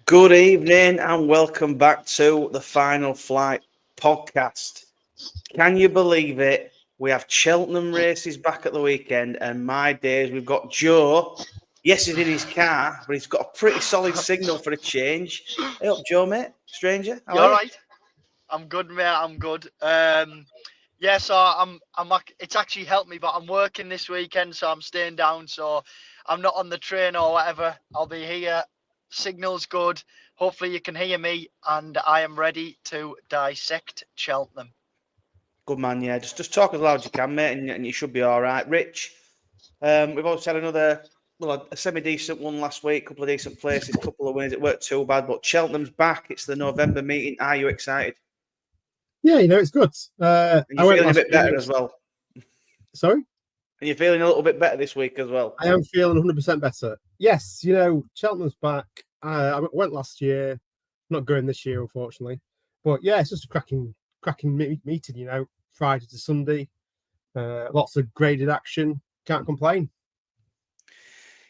Good evening and welcome back to the Final Flight podcast. Can you believe it? We have Cheltenham races back at the weekend, and my days, we've got Joe. Yes, he's in his car, but he's got a pretty solid signal for a change. Hey up, Joe, mate. Stranger. You all right? I'm good, mate. I'm good. Yeah, so I'm. It's actually helped me, but I'm working this weekend, so I'm staying down. So I'm not on the train or whatever. I'll be here. Signal's good. Hopefully you can hear me, and I am ready to dissect Cheltenham. Good man, yeah. Just talk as loud as you can, mate, and you should be all right. Rich, we've also had another, a semi-decent one last week, couple of decent places, couple of wins. It weren't too bad, but Cheltenham's back. It's the November meeting. Are you excited? Yeah, it's good. And you're feeling a bit better as well. Sorry? And you're feeling a little bit better this week as well. I am feeling 100% better. Yes, Cheltenham's back. I went last year. Not going this year, unfortunately. But yeah, it's just a cracking meeting, Friday to Sunday. Lots of graded action. Can't complain.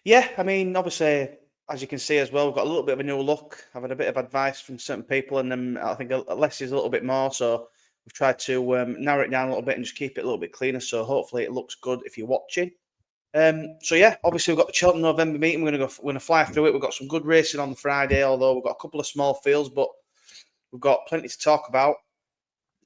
Yeah, I mean, obviously, as you can see as well, we've got a little bit of a new look. I've had a bit of advice from certain people, and then I think less is a little bit more. So we've tried to narrow it down a little bit and just keep it a little bit cleaner. So hopefully it looks good if you're watching. So yeah, obviously we've got the Cheltenham November meeting. We're gonna fly through it. We've got some good racing on the Friday, although we've got a couple of small fields, but we've got plenty to talk about.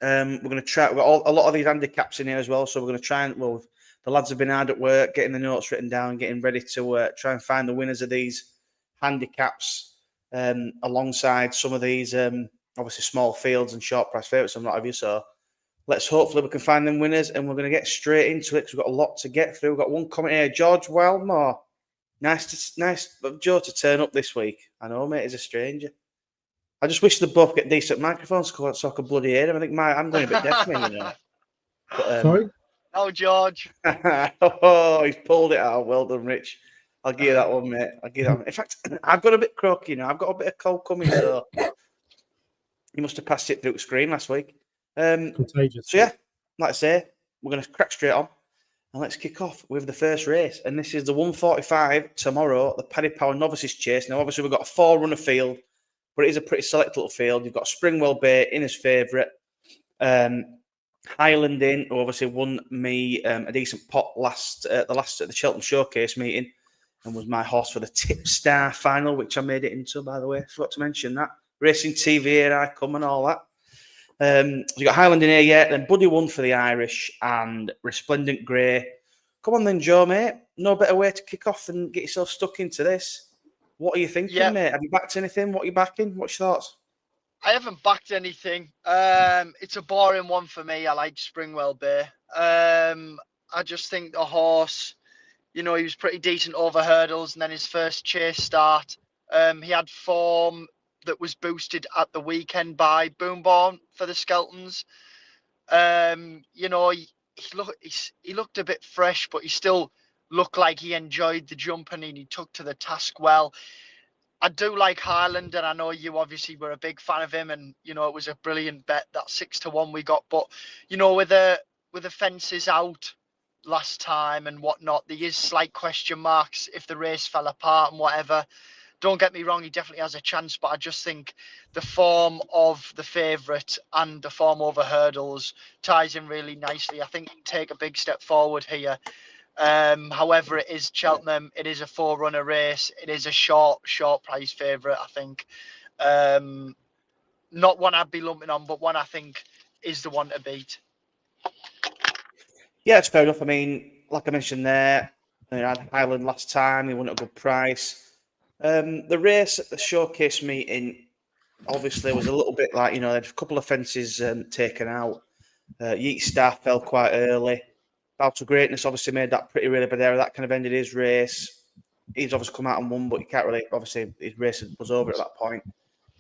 We're gonna try. We've got a lot of these handicaps in here as well, so we're gonna try and the lads have been hard at work, getting the notes written down, getting ready to try and find the winners of these handicaps alongside some of these obviously small fields and short price favourites. A lot of you, so. Let's hopefully we can find them winners, and we're going to get straight into it because we've got a lot to get through. We've got one comment here, George Wildmore. Nice of Joe to turn up this week. I know, mate, he's a stranger. I just wish they both get decent microphones so I could bloody hear him. I think I'm going a bit deaf, mate, But, sorry? Oh, George. Oh, he's pulled it out. Well done, Rich. I'll give you that one, mate. In fact, I've got a bit croaky, I've got a bit of cold coming, so he must have passed it through the screen last week. Contagious. So yeah, like I say, we're going to crack straight on and let's kick off with the first race. And this is the 145 tomorrow, the Paddy Power Novices Chase. Now, obviously, we've got a 4-runner field, but it is a pretty select little field. You've got Springwell Bay in his favourite. Hyland in, who obviously won me a decent pot at the Cheltenham Showcase meeting and was my horse for the Tip Star final, which I made it into, by the way. Forgot to mention that. Racing TV, here I come and all that. So you got Hyland in here yet, then Buddy won for the Irish and Resplendent Grey. Come on then, Joe, mate. No better way to kick off than get yourself stuck into this. What are you thinking, mate? Have you backed anything? What are you backing? What's your thoughts? I haven't backed anything. It's a boring one for me. I like Springwell Bay. I just think the horse, he was pretty decent over hurdles, and then his first chase start, he had form that was boosted at the weekend by Boomborn for the Skeltons. He looked a bit fresh, but he still looked like he enjoyed the jumping and he took to the task well. I do like Hyland, and I know you obviously were a big fan of him, and it was a brilliant bet, that 6-1 we got. But with the fences out last time and whatnot, there is slight question marks if the race fell apart and whatever. Don't get me wrong, he definitely has a chance, but I just think the form of the favourite and the form over hurdles ties in really nicely. I think he can take a big step forward here. However, it is Cheltenham. It is a 4-runner race. It is a short price favourite, I think. Not one I'd be lumping on, but one I think is the one to beat. Yeah, it's fair enough. I mean, like I mentioned there, I had Hyland last time. He won at a good price. The race at the showcase meeting obviously was a little bit like, they had a couple of fences taken out. Yeat Star fell quite early. Bow to Greatness obviously made that pretty really bad error. That kind of ended his race. He's obviously come out and won, but he can't really, obviously, his race was over at that point.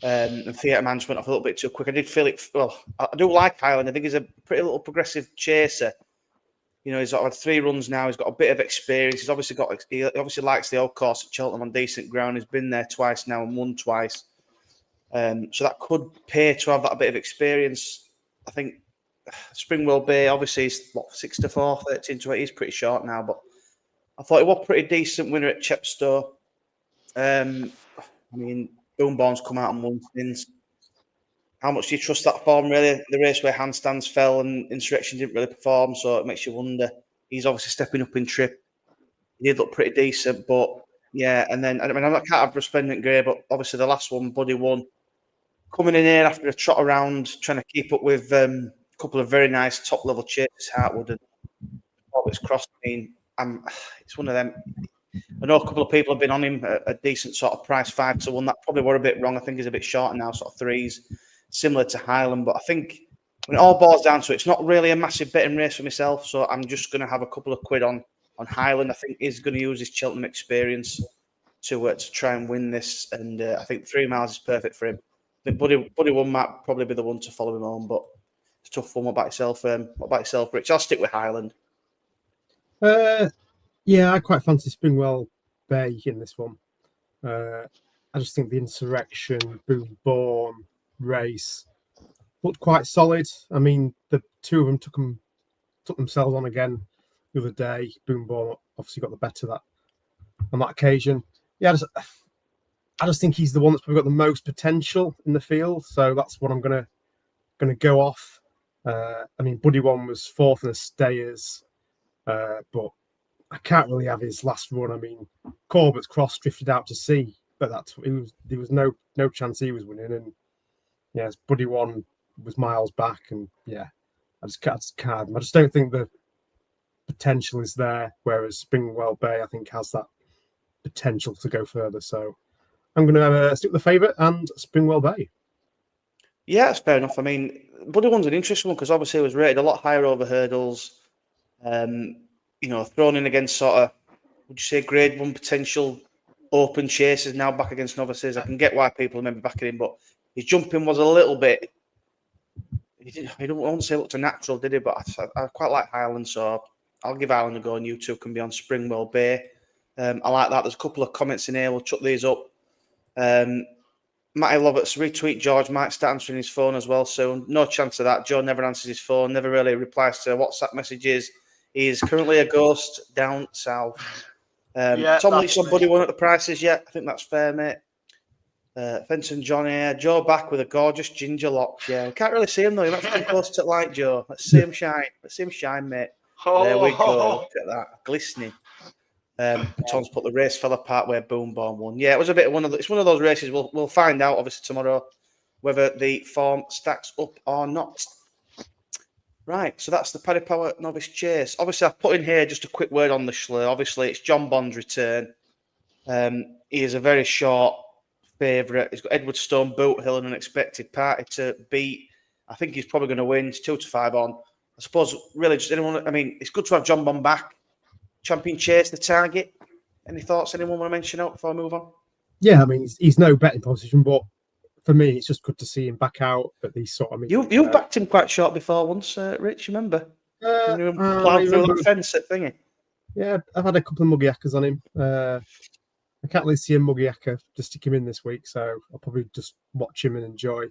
And Theatre Man's went off a little bit too quick. I did feel it, well, I do like Hyland. I think he's a pretty little progressive chaser. You know, he's had 3 runs now. He's got a bit of experience. He obviously likes the old course at Cheltenham on decent ground. He's been there twice now and won twice. So that could pay to have that bit of experience. I think Springwell Bay, obviously, is 6-4, 13-8. He's pretty short now, but I thought he was a pretty decent winner at Chepstow. I mean, Boombourne's come out and won since. How much do you trust that form, really? The race where Handstands fell and Insurrection didn't really perform, so it makes you wonder. He's obviously stepping up in trip. He did look pretty decent, but yeah. And then, I mean, I can't have Resplendent Grey, but obviously the last one, Buddy won. Coming in here after a trot around, trying to keep up with a couple of very nice top-level chases, Hartwood and Novice Cross. I mean, it's one of them. I know a couple of people have been on him at a decent sort of price, 5-1. That probably were a bit wrong. I think he's a bit shorter now, sort of 3s, similar to Hyland. But I think when it all boils down to it, it's not really a massive betting race for myself. So I'm just going to have a couple of quid on Hyland. I think he's going to use his Cheltenham experience to try and win this. And I think 3 miles is perfect for him. I think Buddy One might probably be the one to follow him home, but it's a tough one. What about yourself, Rich? I'll stick with Hyland. Yeah, I quite fancy Springwell Bay in this one. I just think the Insurrection, Boombourne race looked quite solid. I mean, the 2 of them took themselves on again the other day. Boombourne obviously got the better on that occasion. Yeah, I just think he's the one that's probably got the most potential in the field. So that's what I'm gonna go off. I mean, Buddy One was 4th in the Stayers, but I can't really have his last run. I mean, Corbett's Cross drifted out to sea, but there was no chance he was winning. And yes, Buddy One was miles back, and yeah, I just can't. I just don't think the potential is there. Whereas Springwell Bay, I think, has that potential to go further. So I'm going to stick with the favourite and Springwell Bay. Yeah, that's fair enough. I mean, Buddy One's an interesting one because obviously it was rated a lot higher over hurdles. You know, thrown in against sort of, would you say, Grade 1 potential open chasers now back against Novices. I can get why people remember backing him, but his jumping was a little bit. I don't want to say it looked a natural, did he? But I quite like Hyland, so I'll give Hyland a go, and you two can be on Springwell Bay. I like that. There's a couple of comments in here. We'll chuck these up. Matty Loverts, retweet George might start answering his phone as well soon. No chance of that. Joe never answers his phone, never really replies to WhatsApp messages. He is currently a ghost down south. Tom Leach on Buddy One at the prices yet. I think that's fair, mate. Fenton John here. Joe back with a gorgeous ginger locks. Yeah, we can't really see him though. He might come close to light, Joe. Let's see him shine. Mate. There we go. Look at that. Glistening. Tom's put the race fell apart where Boombourne won. Yeah, it was a bit of it's one of those races. We'll find out obviously tomorrow whether the form stacks up or not. Right, so that's the Paddy Power Novice Chase. Obviously, I've put in here just a quick word on the Shloer. Obviously, it's John Bond's return. He is a very short favourite. He's got Edward Stone, Boot Hill, and an expected party to beat. I think he's probably going to win. It's 2-5 on. I suppose, really, just anyone. I mean, it's good to have John Bond back. Champion Chase, the target. Any thoughts anyone want to mention out before I move on? Yeah, I mean, he's no betting position, but for me, it's just good to see him back out at these sort of meetings. You backed him quite short before once, Rich, remember? When you plowed through that fence at thingy. Yeah, I've had a couple of muggy hackers on him. I can't really see a muggy hacker to stick him in this week, so I'll probably just watch him and enjoy.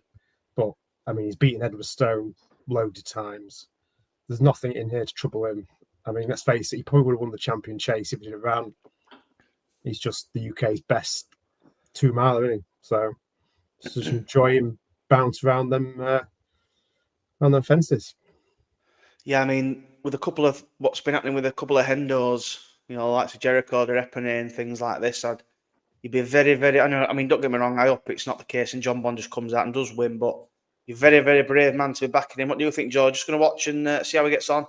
But, I mean, he's beaten Edward Stone loads of times. There's nothing in here to trouble him. I mean, let's face it, he probably would have won the Champion Chase if he had ran. He's just the UK's best 2-miler, isn't he? So just enjoy him bounce around them fences. Yeah, I mean, with a couple of what's been happening with a couple of Hendos, you know, like Jericho, the Epinay and things like this, you'd be very, very. I mean, don't get me wrong. I hope it's not the case, and John Bond just comes out and does win. But you're very, very brave man to be backing him. What do you think, George? Just going to watch and see how he gets on.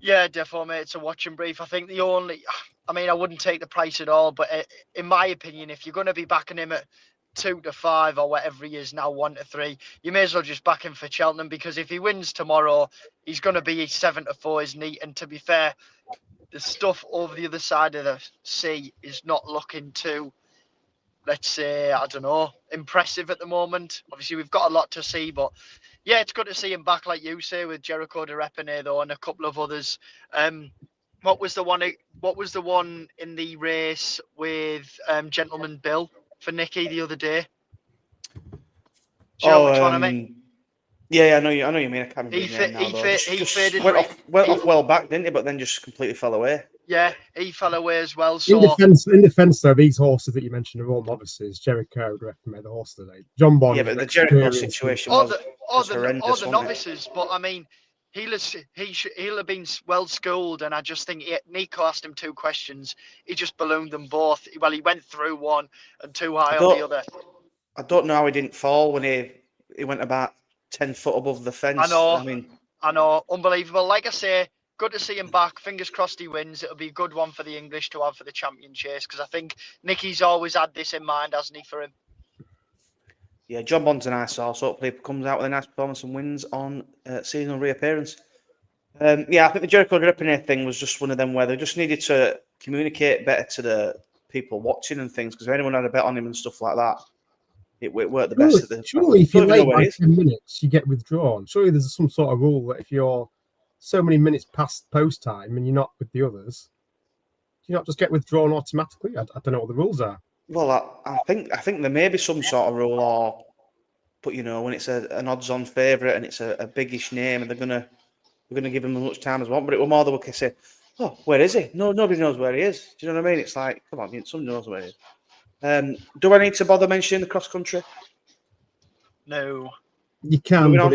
Yeah, definitely, mate. It's a watch and brief. I think I wouldn't take the price at all, but in my opinion, if you're going to be backing him at 2 to 5 or whatever he is now, 1 to 3, you may as well just back him for Cheltenham, because if he wins tomorrow, he's going to be 7 to 4, isn't he? And to be fair, the stuff over the other side of the sea is not looking too, let's say, I don't know, impressive at the moment. Obviously, we've got a lot to see, but yeah, it's good to see him back, like you say, with Jericho de Repene, though, and a couple of others. What was the one in the race with Gentleman Bill for Nicky the other day? Do you know which one I mean? Yeah, I know you mean. I can't remember his name now, He though. faded. Went off well back, didn't he? But then just completely fell away. Yeah, he fell away as well. In defence, though, these horses that you mentioned are all novices. Jericho, made the horse today. John Bond. Yeah, but the Jericho situation was horrendous. The novices, but I mean, he'll have been well schooled, and I just think Nico asked him 2 questions. He just ballooned them both. Well, he went through one and too high on the other. I don't know how he didn't fall when he went about 10 foot above the fence. I know, unbelievable. Like I say, good to see him back. Fingers crossed he wins. It'll be a good one for the English to have for the champion chase, because I think Nicky's always had this in mind, hasn't he, for him? Yeah, John Bond's a nice horse. Hopefully he comes out with a nice performance and wins on seasonal reappearance. I think the Jericho Grippiner thing was just one of them where they just needed to communicate better to the people watching and things, because if anyone had a bet on him and stuff like that, it worked the best. Surely if you're late by 10 minutes, you get withdrawn. Surely there's some sort of rule that if you're so many minutes past post time and you're not with the others, do you not just get withdrawn automatically? I don't know what the rules are. Well, I think there may be some sort of rule, but when it's an odds-on favourite and it's a biggish name, and we're gonna give him as much time as one. But it was more the way I say, "Oh, where is he?" No, nobody knows where he is. Do you know what I mean? It's like, come on, somebody knows where he is. Do I need to bother mentioning the cross country? No. You can, but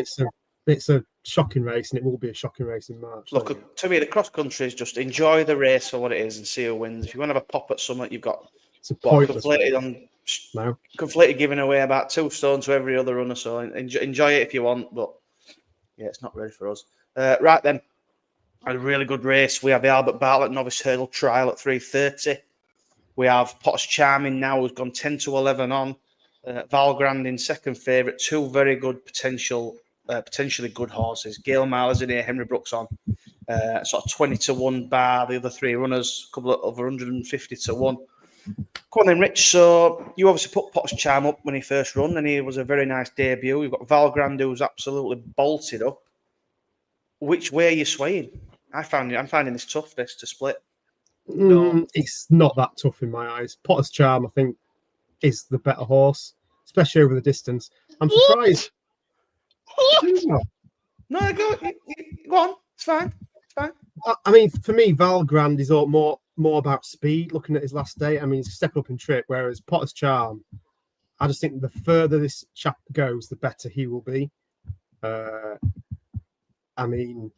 it's a shocking race, and it will be a shocking race in March. Look, to me, the cross country is just enjoy the race for what it is and see who wins. If you want to have a pop at something, you've got conflated giving away about 2 stones to every other runner. So enjoy it if you want, but yeah, it's not ready for us. Right then, a really good race. We have the Albert Bartlett Novice Hurdle Trial at 3:30. We have Potter's Charming now, who's gone 10 to 11 on. Valgrand in second favourite. 2 very good potentially good horses. Gail Miles in here, Henry Brooks on. Sort of 20 to 1 bar the other 3 runners, a couple of over 150 to 1. Come on then, Rich. So you obviously put Potter's Charm up when he first run, and he was a very nice debut. You've got Valgrand, who's absolutely bolted up. Which way are you swaying? I'm finding this tough, this to split. No, it's not that tough in my eyes. Potter's Charm, I think, is the better horse, especially over the distance. I'm surprised. No, go on. It's fine. I mean, for me, Valgrand is more about speed. Looking at his last day, I mean, he's stepping up in trip. Whereas Potter's Charm, I just think the further this chap goes, the better he will be. I mean,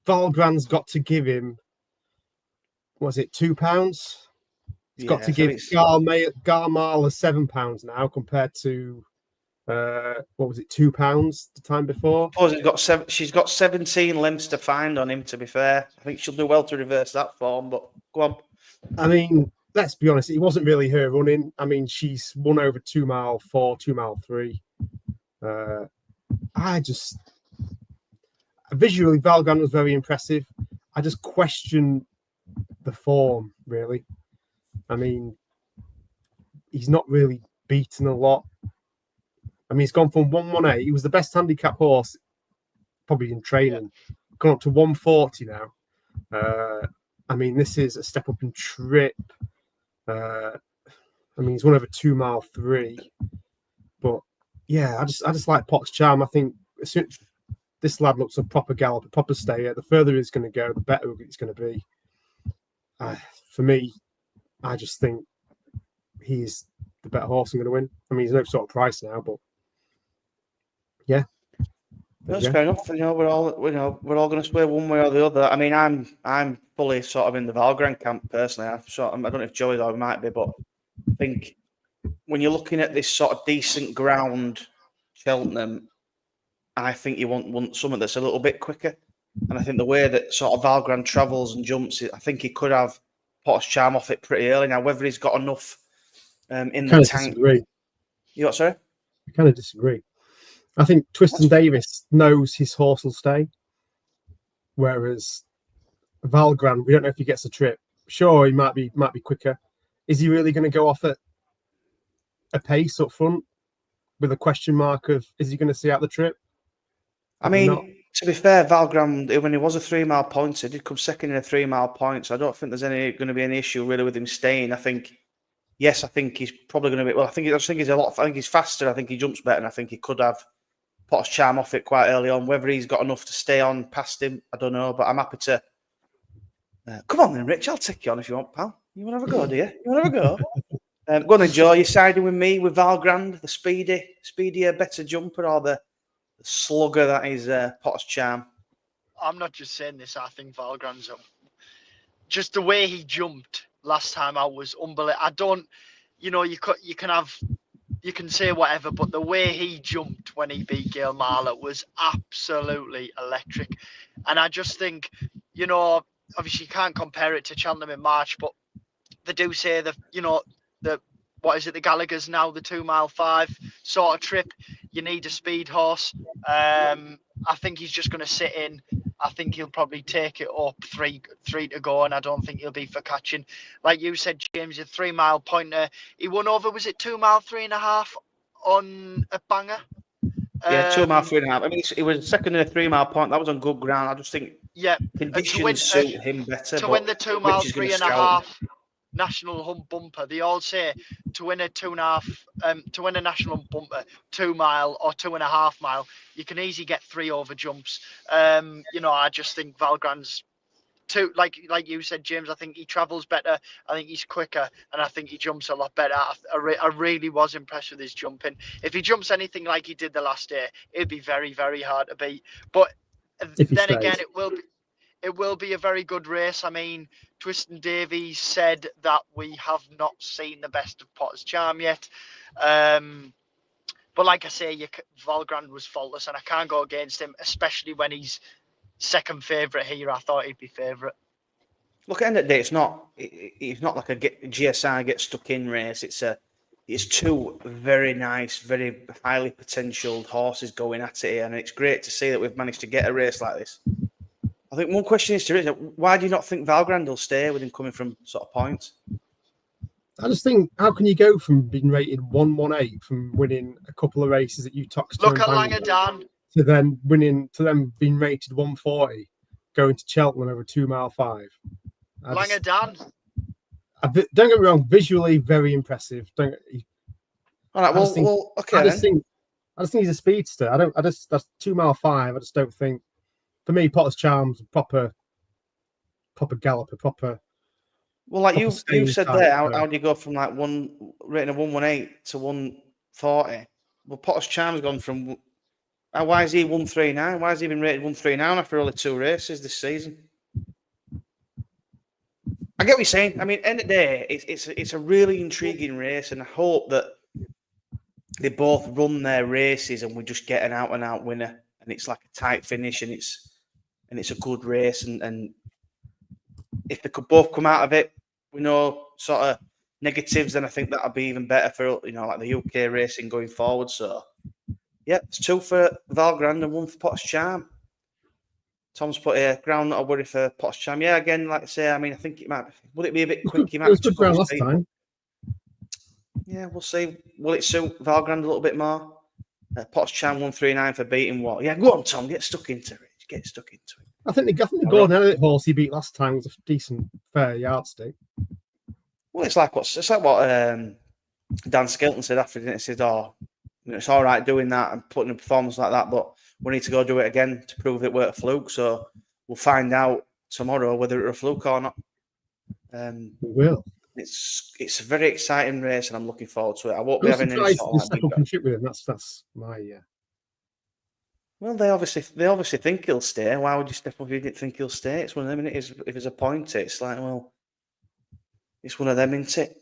Valgrand's got to give him. Was it £2? He's got to give Garmale £7 now, compared to what was it, £2 the time before? She's got 17 lengths to find on him. To be fair, I think she'll do well to reverse that form. But go on. I mean, let's be honest. It wasn't really her running. I mean, she's won over 2 mile 4, 2 mile 3. Visually, Valgrand was very impressive. I just question the form, really. I mean, he's not really beaten a lot. I mean, he's gone from 118. He was the best handicap horse, probably in training. Gone up to 140 now. I mean, this is a step up in trip. I mean, he's won over 2 mile 3. But yeah, I just like Potter's Charm. I think this lad looks a proper gallop, a proper stayer. The further he's going to go, the better it's going to be. For me, I just think he's the better horse and going to win. I mean, he's no sort of price now, but yeah, that's fair enough. We're all going to sway one way or the other. I mean, I'm fully sort of in the Valgrand camp personally. I don't know if Joey or might be, but I think when you're looking at this sort of decent ground, Cheltenham, I think you want something that's a little bit quicker. And I think the way that sort of Valgrand travels and jumps, I think he could have Potter's Charm off it pretty early. Now, whether he's got enough in the Kind of tank. disagree. You what, sorry? I kind of disagree. I think Twiston Davis knows his horse will stay, whereas Valgrand, we don't know if he gets a trip. Sure, he might be quicker. Is he really going to go off at a pace up front with a question mark of is he going to see out the trip? I mean, to be fair, Valgrand, when he was a 3 mile pointer, he did come second in a 3 mile point. So I don't think there's going to be any issue really with him staying. I think he's probably going to be. Well, I just think he's I think he's faster. I think he jumps better, and I think he could have Potter's Charm off it quite early on. Whether he's got enough to stay on past him, I don't know. But I'm happy to. Come on then, Rich. I'll take you on if you want, pal. You want to have a go, do you? You want to have a go? Go on then, Joe. You're siding with me with Valgrand, the speedier, better jumper, or the slugger that is Potter's Charm? I'm not just saying this. I think Valgrand's just the way he jumped last time out was unbelievable. I don't, you can say whatever, but the way he jumped when he beat Gail Marlett was absolutely electric. And I just think, obviously you can't compare it to Cheltenham in March, but they do say that, the Gallagher's now the 2 mile 5 sort of trip. You need a speed horse. I think he's just going to sit in. I think he'll probably take it up three to go, and I don't think he'll be for catching. Like you said, James, a 3 mile pointer. He won over, was it 2 mile 3.5 on a banger? Yeah, 2 mile 3.5. I mean, it was second in a 3 mile point. That was on good ground. I just think conditions suit him better. To win the 2 mile 3.5 national hump bumper, they all say to win a 2.5, to win a national hump bumper, 2 mile or 2.5 mile, you can easily get 3 over jumps. I just think Valgrand's like you said, James. I think he travels better. I think he's quicker, and I think he jumps a lot better. I really was impressed with his jumping. If he jumps anything like he did the last day, it'd be very, very hard to beat. But then again, it will be a very good race. I mean, Twiston Davies said that we have not seen the best of Potter's Charm yet. But like I say, Valgrand was faultless, and I can't go against him, especially when he's second favourite here. I thought he'd be favourite. Look, at the end of the day, it's not like a GSI get stuck in race. It's two very nice, very highly potentialed horses going at it here, and it's great to see that we've managed to get a race like this. I think one question is why do you not think Valgrand will stay with him coming from sort of points? I just think, how can you go from being rated 118 from winning a couple of races at Utoxeter? Look at Langerdan. To then being rated 140, going to Cheltenham over 2 mile 5. Langerdan. Don't get me wrong, visually very impressive. All right, okay. I just think he's a speedster. That's 2 mile 5. I just don't think. For me, Potter's Charm's proper galloper, proper. Well, like you said there, how do you go from like rating of 118 to 140? Well, Potter's Charm's gone from. Why is he 139? Why has he been rated 139 after only 2 races this season? I get what you're saying. I mean, end of the day, it's a really intriguing race, and I hope that they both run their races and we just get an out and out winner, and it's like a tight finish, and it's a good race, and if they could both come out of it, we know sort of negatives, then I think that'll be even better for like the UK racing going forward. So. Yeah, it's 2 for Valgrand and 1 for Potter's Charm. Tom's put here, ground not a worry for Potter's Charm. Yeah, again, like I say, I mean, I think would it be a bit quick? It was good ground last time. Yeah, we'll see. Will it suit Valgrand a little bit more? Potter's Charm 139 for beating what? Yeah, go on, Tom, get stuck into it. Get stuck into it. I think the Gordon Elliott horse he beat last time was a decent, fair yardstick. Well, it's like what Dan Skelton said after it. He said, it's all right doing that and putting a performance like that, but we need to go do it again to prove it weren't a fluke. So we'll find out tomorrow whether it's a fluke or not. We will. It's a very exciting race, and I'm looking forward to it. I won't be having any sort of with him. That's my Well, they obviously think he'll stay. Why would you step up if you didn't think he'll stay? It's one of them. If it's a point, it's like, well, it's one of them, isn't it?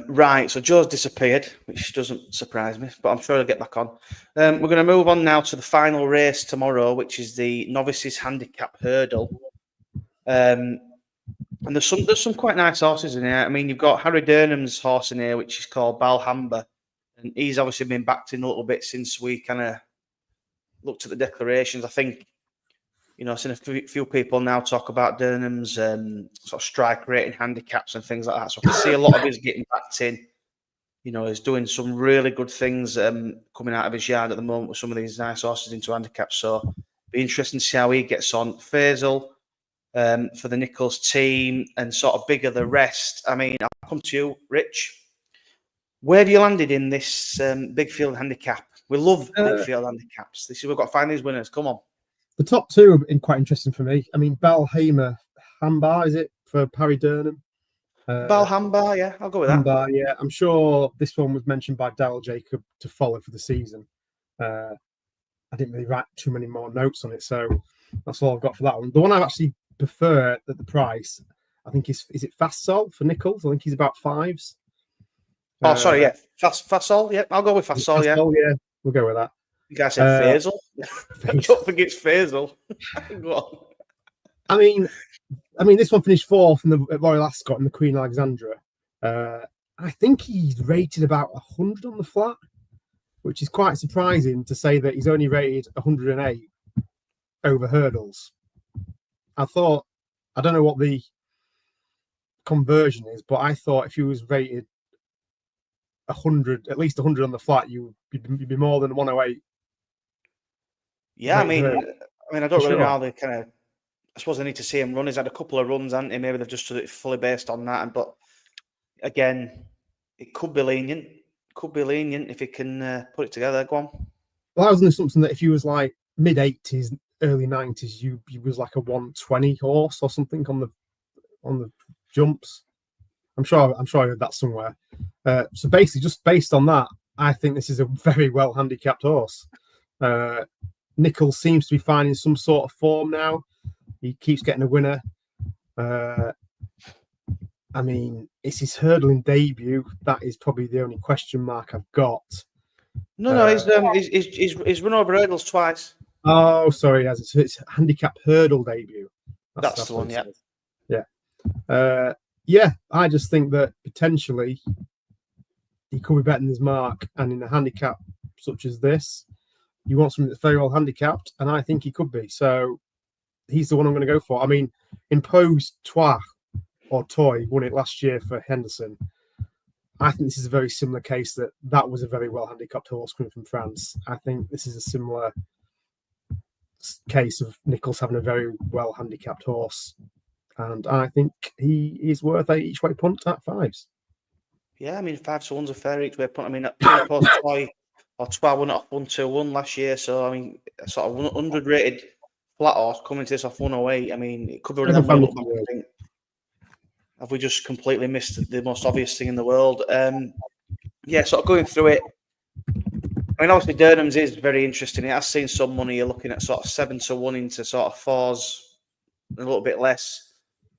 Right, so Joe's disappeared, which doesn't surprise me, but I'm sure he'll get back on. We're going to move on now to the final race tomorrow, which is the Novices Handicap Hurdle. And there's some quite nice horses in here. I mean, you've got Harry Durnham's horse in here, which is called Balhamba, and he's obviously been backed in a little bit since we kind of looked at the declarations. I think, I've seen a few people now talk about Durnham's sort of strike rating handicaps and things like that. So I can see a lot of his getting backed in. He's doing some really good things coming out of his yard at the moment with some of these nice horses into handicaps. So be interesting to see how he gets on. Faisal for the Nichols team and sort of bigger the rest. I mean, I'll come to you, Rich. Where have you landed in this big field handicap? We love big field handicaps. We've got to find these winners. Come on. The top two are quite interesting for me. I mean, Balhamba, is it, for Harry Durnham? Balhamba, yeah, I'll go with that. Yeah, I'm sure this one was mentioned by Daryl Jacob to follow for the season. I didn't really write too many more notes on it, so that's all I've got for that one. The one I actually prefer at the price, I think is it Fast Sol for Nichols? I think he's about fives. Oh, sorry, yeah, Fast Sol. Yeah, I'll go with Fast Sol. Yeah, we'll go with that. You guys said Faisal. I don't think it's Faisal. Go on. I mean, this one finished fourth in the Royal Ascot and the Queen Alexandra. I think he's rated about 100 on the flat, which is quite surprising to say that he's only rated 108 over hurdles. I don't know what the conversion is, but I thought if he was rated 100, at least 100 on the flat, you'd be more than 108. Yeah, I mean, I don't really know how they kind of. I suppose I need to see him run. He's had a couple of runs, hasn't he? Maybe they've just done it fully based on that. But again, it could be lenient. Could be lenient if he can put it together. Go on. Well, I was under something that if he was like mid 80s, early 90s, he was like a 120 horse or something on the jumps. I'm sure I heard that somewhere. So basically, just based on that, I think this is a very well handicapped horse. Nichols seems to be finding some sort of form now. He keeps getting a winner. I mean, it's his hurdling debut. That is probably the only question mark I've got. No, he's run over hurdles twice. Oh, sorry, it's handicap hurdle debut. That's the one, yeah. Yeah, I just think that potentially he could be better than his mark, and in a handicap such as this, you want something that's very well handicapped, and I think he could be. So he's the one I'm going to go for. I mean, Impose Toy won it last year for Henderson. I think this is a very similar case that was a very well handicapped horse coming from France. I think this is a similar case of Nichols having a very well handicapped horse. And I think he is worth a each way punt at fives. Yeah, I mean, 5 to 1's a fair each way punt. I mean, Impose Toy or 12 won it off 121 last year. So, I mean, sort of 100 rated flat horse coming to this off 108. I mean, it could be one of them. I think. Have we just completely missed the most obvious thing in the world? Yeah, sort of going through it. I mean, obviously, Durnham's is very interesting. It has seen some money. You're looking at sort of 7 to 1 into sort of 4s, a little bit less.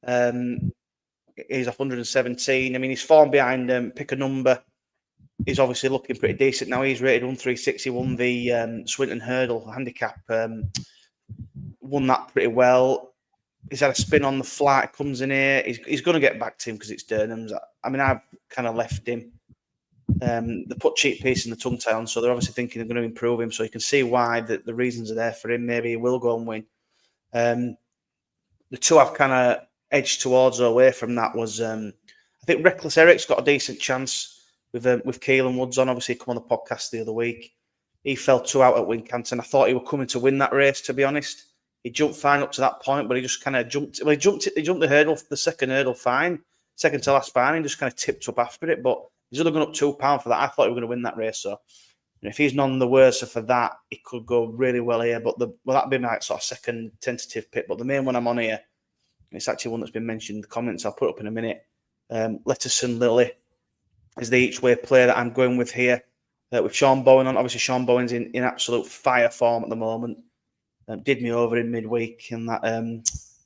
He's 117. I mean, his form behind Pick a Number is obviously looking pretty decent now. He's rated 1360. Won the Swinton Hurdle handicap. Won that pretty well. He's had a spin on the flat. Comes in here. He's going to get back to him because it's Durnham's. I mean, I've kind of left him. They put cheap piece in the tongue tie on, so they're obviously thinking they're going to improve him. So you can see why the reasons are there for him. Maybe he will go and win. The two I've kind of edged towards or away from that was I think Reckless Eric's got a decent chance with Keelan Woods on. Obviously, he come on the podcast the other week. He fell 2 out at Wincanton. I thought he was coming to win that race, to be honest. He jumped fine up to that point, but he just kind of jumped. Well, he jumped the hurdle, the second hurdle fine, second to last fine, and just kind of tipped up after it. But he's only gone up £2 for that. I thought he was going to win that race. So if he's none the worse for that, it could go really well here. But that'd be my sort of second tentative pick. But the main one I'm on here, it's actually one that's been mentioned in the comments. I'll put up in a minute. Letterson Lily is the each way player that I'm going with here. With Sean Bowen on. Obviously, Sean Bowen's in absolute fire form at the moment. Did me over in midweek, and that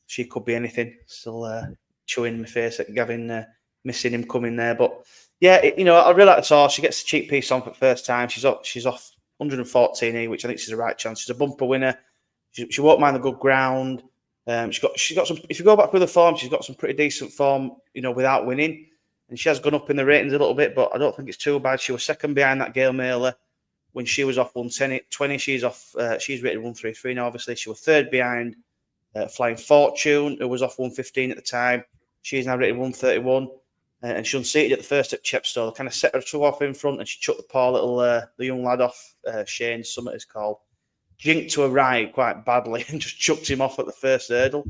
she could be anything. Still chewing my face at Gavin missing him coming there. But yeah, I really like the horse. She gets a cheap piece on for the first time. She's off 114E, which I think she's a right chance. She's a bumper winner. She won't mind the good ground. She's got some. If you go back through the form, she's got some pretty decent form, without winning, and she has gone up in the ratings a little bit, but I don't think it's too bad. She was second behind that Gail Mailer when she was off 110-20. She's off. She's rated 133 now. Obviously, she was third behind Flying Fortune, who was off 115 at the time. She's now rated 131, and she unseated at the first at Chepstow. They kind of set her two off in front, and she chucked the poor little the young lad off. Shane Summit is called. Jinked to a right quite badly and just chucked him off at the first hurdle.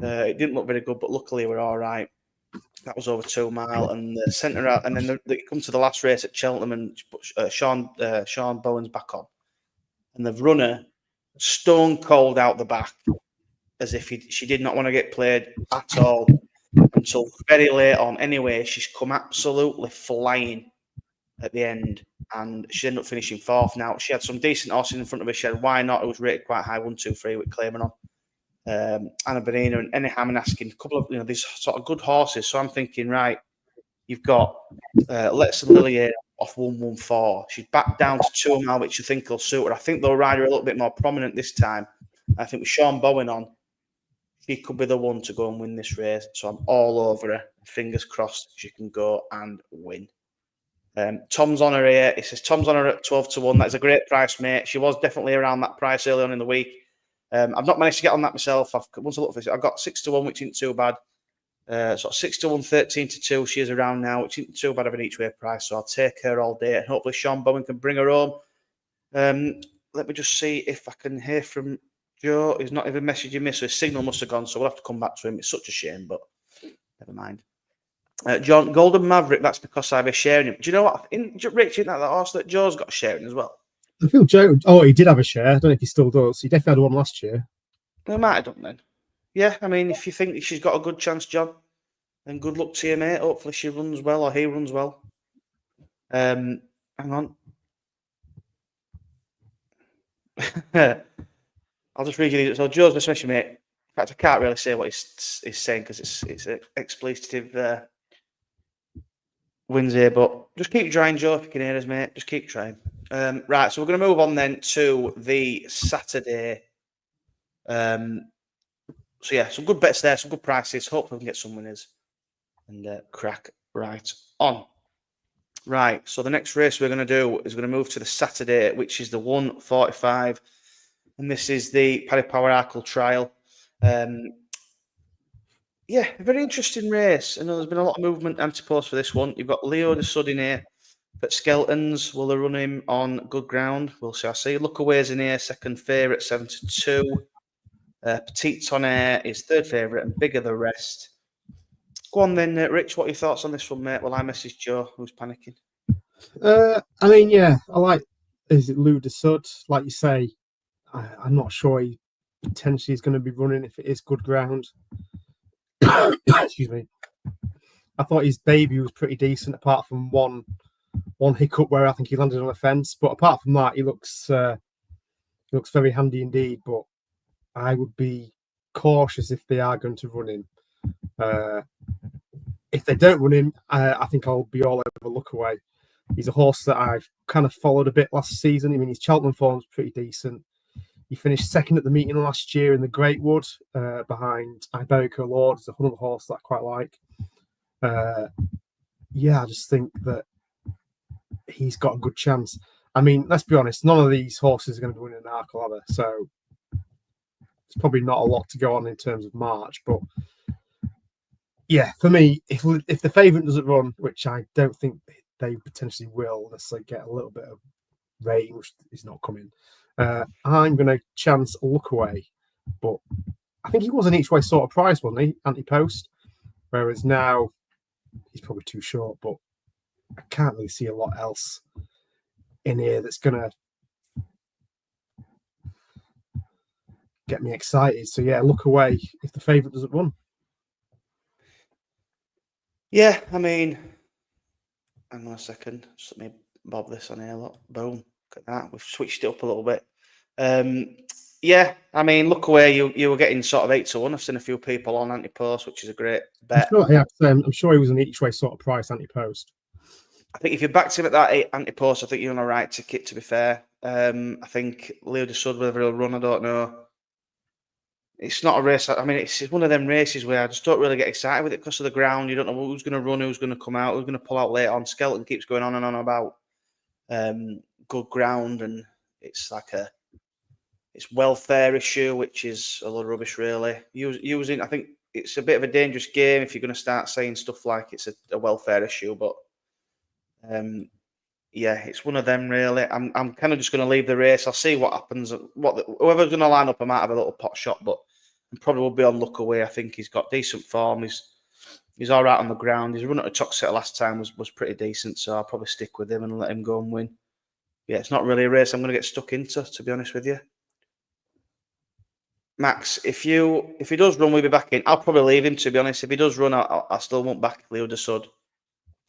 It didn't look very good, but luckily we're all right. That was over 2 mile, and the centre out, and then they come to the last race at Cheltenham, and Sean Bowen's back on, and the runner stone cold out the back, as if she did not want to get played at all until very late on. Anyway, she's come absolutely flying at the end, and she ended up finishing fourth. Now, she had some decent horses in front of her. She had Why Not, it was rated quite high, 1, 2, 3 with Claiming On. Anna Bonina and Any Ham and Asking, a couple of these sort of good horses. So I'm thinking, right, you've got Let's Lily here off 114. She's back down to 2 mile, which I think will suit her. I think they'll ride her a little bit more prominent this time. I think with Sean Bowen on, she could be the one to go and win this race. So I'm all over her. Fingers crossed she can go and win. Tom's on her here. It says Tom's on her at 12-1. That is a great price, mate. She was definitely around that price early on in the week. I've not managed to get on that myself. Once I look for this, I've got 6-1, which isn't too bad. So 6-1, 13-2. She is around now, which isn't too bad of an each way price. So I'll take her all day, and hopefully Sean Bowen can bring her home. Let me just see if I can hear from Joe. He's not even messaging me, so his signal must have gone. So we'll have to come back to him. It's such a shame, but never mind. John, Golden Maverick, that's because I have a sharing him. Do you know what? Rich, isn't that horse that Joe's got a sharing as well? I feel Joe. Oh, he did have a share. I don't know if he still does. He definitely had one last year. He might have done then. Yeah, I mean, if you think she's got a good chance, John, then good luck to you, mate. Hopefully she runs well or he runs well. Hang on. I'll just read you these. So Joe's messaging me. In fact, I can't really say what he's saying because it's expletive wins here, but just keep trying, Joe, if you can hear us, mate. Just keep trying. Right, so we're going to move on then to the Saturday. So yeah, some good bets there, some good prices. Hopefully we can get some winners and crack right on. Right, so the next race we're going to do is we're going to move to the Saturday, which is the 145, and this is the Paddy Power Arkle trial. Yeah, a very interesting race. I know there's been a lot of movement anti-post for this one. You've got Leo de Sud in here. But Skeltons, will they run him on good ground? We'll see. I see. Lookaway's in here, second favourite, 7-2. Petite Tonnerre is third favourite and bigger the rest. Go on then, Rich. What are your thoughts on this one, mate? Well, I messaged Joe, who's panicking. I mean, yeah, I like. Is it Lou de Sud? Like you say, I'm not sure he potentially is going to be running if it is good ground. Excuse me. I thought his debut was pretty decent, apart from one hiccup where I think he landed on a fence. But apart from that, he looks very handy indeed. But I would be cautious if they are going to run him. If they don't run him, I think I'll be all over Lookaway. He's a horse that I've kind of followed a bit last season. I mean, his Cheltenham form's pretty decent. He finished second at the meeting last year in the Greatwood behind Iberico Lord. It's another horse that I quite like. Yeah, I just think that he's got a good chance. I mean, let's be honest, none of these horses are going to be winning an Arkle, are they? So it's probably not a lot to go on in terms of March. But yeah, for me, if the favourite doesn't run, which I don't think they potentially will, unless they get a little bit of rain, which is not coming, I'm going to chance Lookaway. But I think he was an each way sort of price, wasn't he? Anti-post. Whereas now he's probably too short, but I can't really see a lot else in here that's going to get me excited. So yeah, Lookaway if the favourite doesn't run. Yeah, I mean, hang on a second. Just let me bob this on here. Look, boom. Look at that. We've switched it up a little bit. Yeah, I mean, Lookaway, you were getting sort of 8-1. I've seen a few people on anti-post, which is a great bet. I'm sure he was an each way sort of price anti-post. I think if you backed him at that 8 anti-post, I think you're on a right ticket, to be fair. I think Leo de Sud, whether he'll run, I don't know. it's not a race. I mean, it's one of them races where I just don't really get excited with it because of the ground. You don't know who's going to run, who's going to come out, who's going to pull out later on. Skelton keeps going on and on about good ground, and it's like it's welfare issue, which is a lot of rubbish, really. Using, I think it's a bit of a dangerous game if you're going to start saying stuff like it's a welfare issue, but yeah, it's one of them, really. I'm kind of just going to leave the race. I'll see what happens. Whoever's going to line up, I might have a little pot shot, but I probably will be on luck away. I think he's got decent form. He's all right on the ground. His run at a Toxeter last time was pretty decent, so I'll probably stick with him and let him go and win. Yeah, it's not really a race I'm going to get stuck into, to be honest with you. Max, if he does run, we'll be back in. I'll probably leave him, to be honest. If he does run, I still won't back Leo de Sud.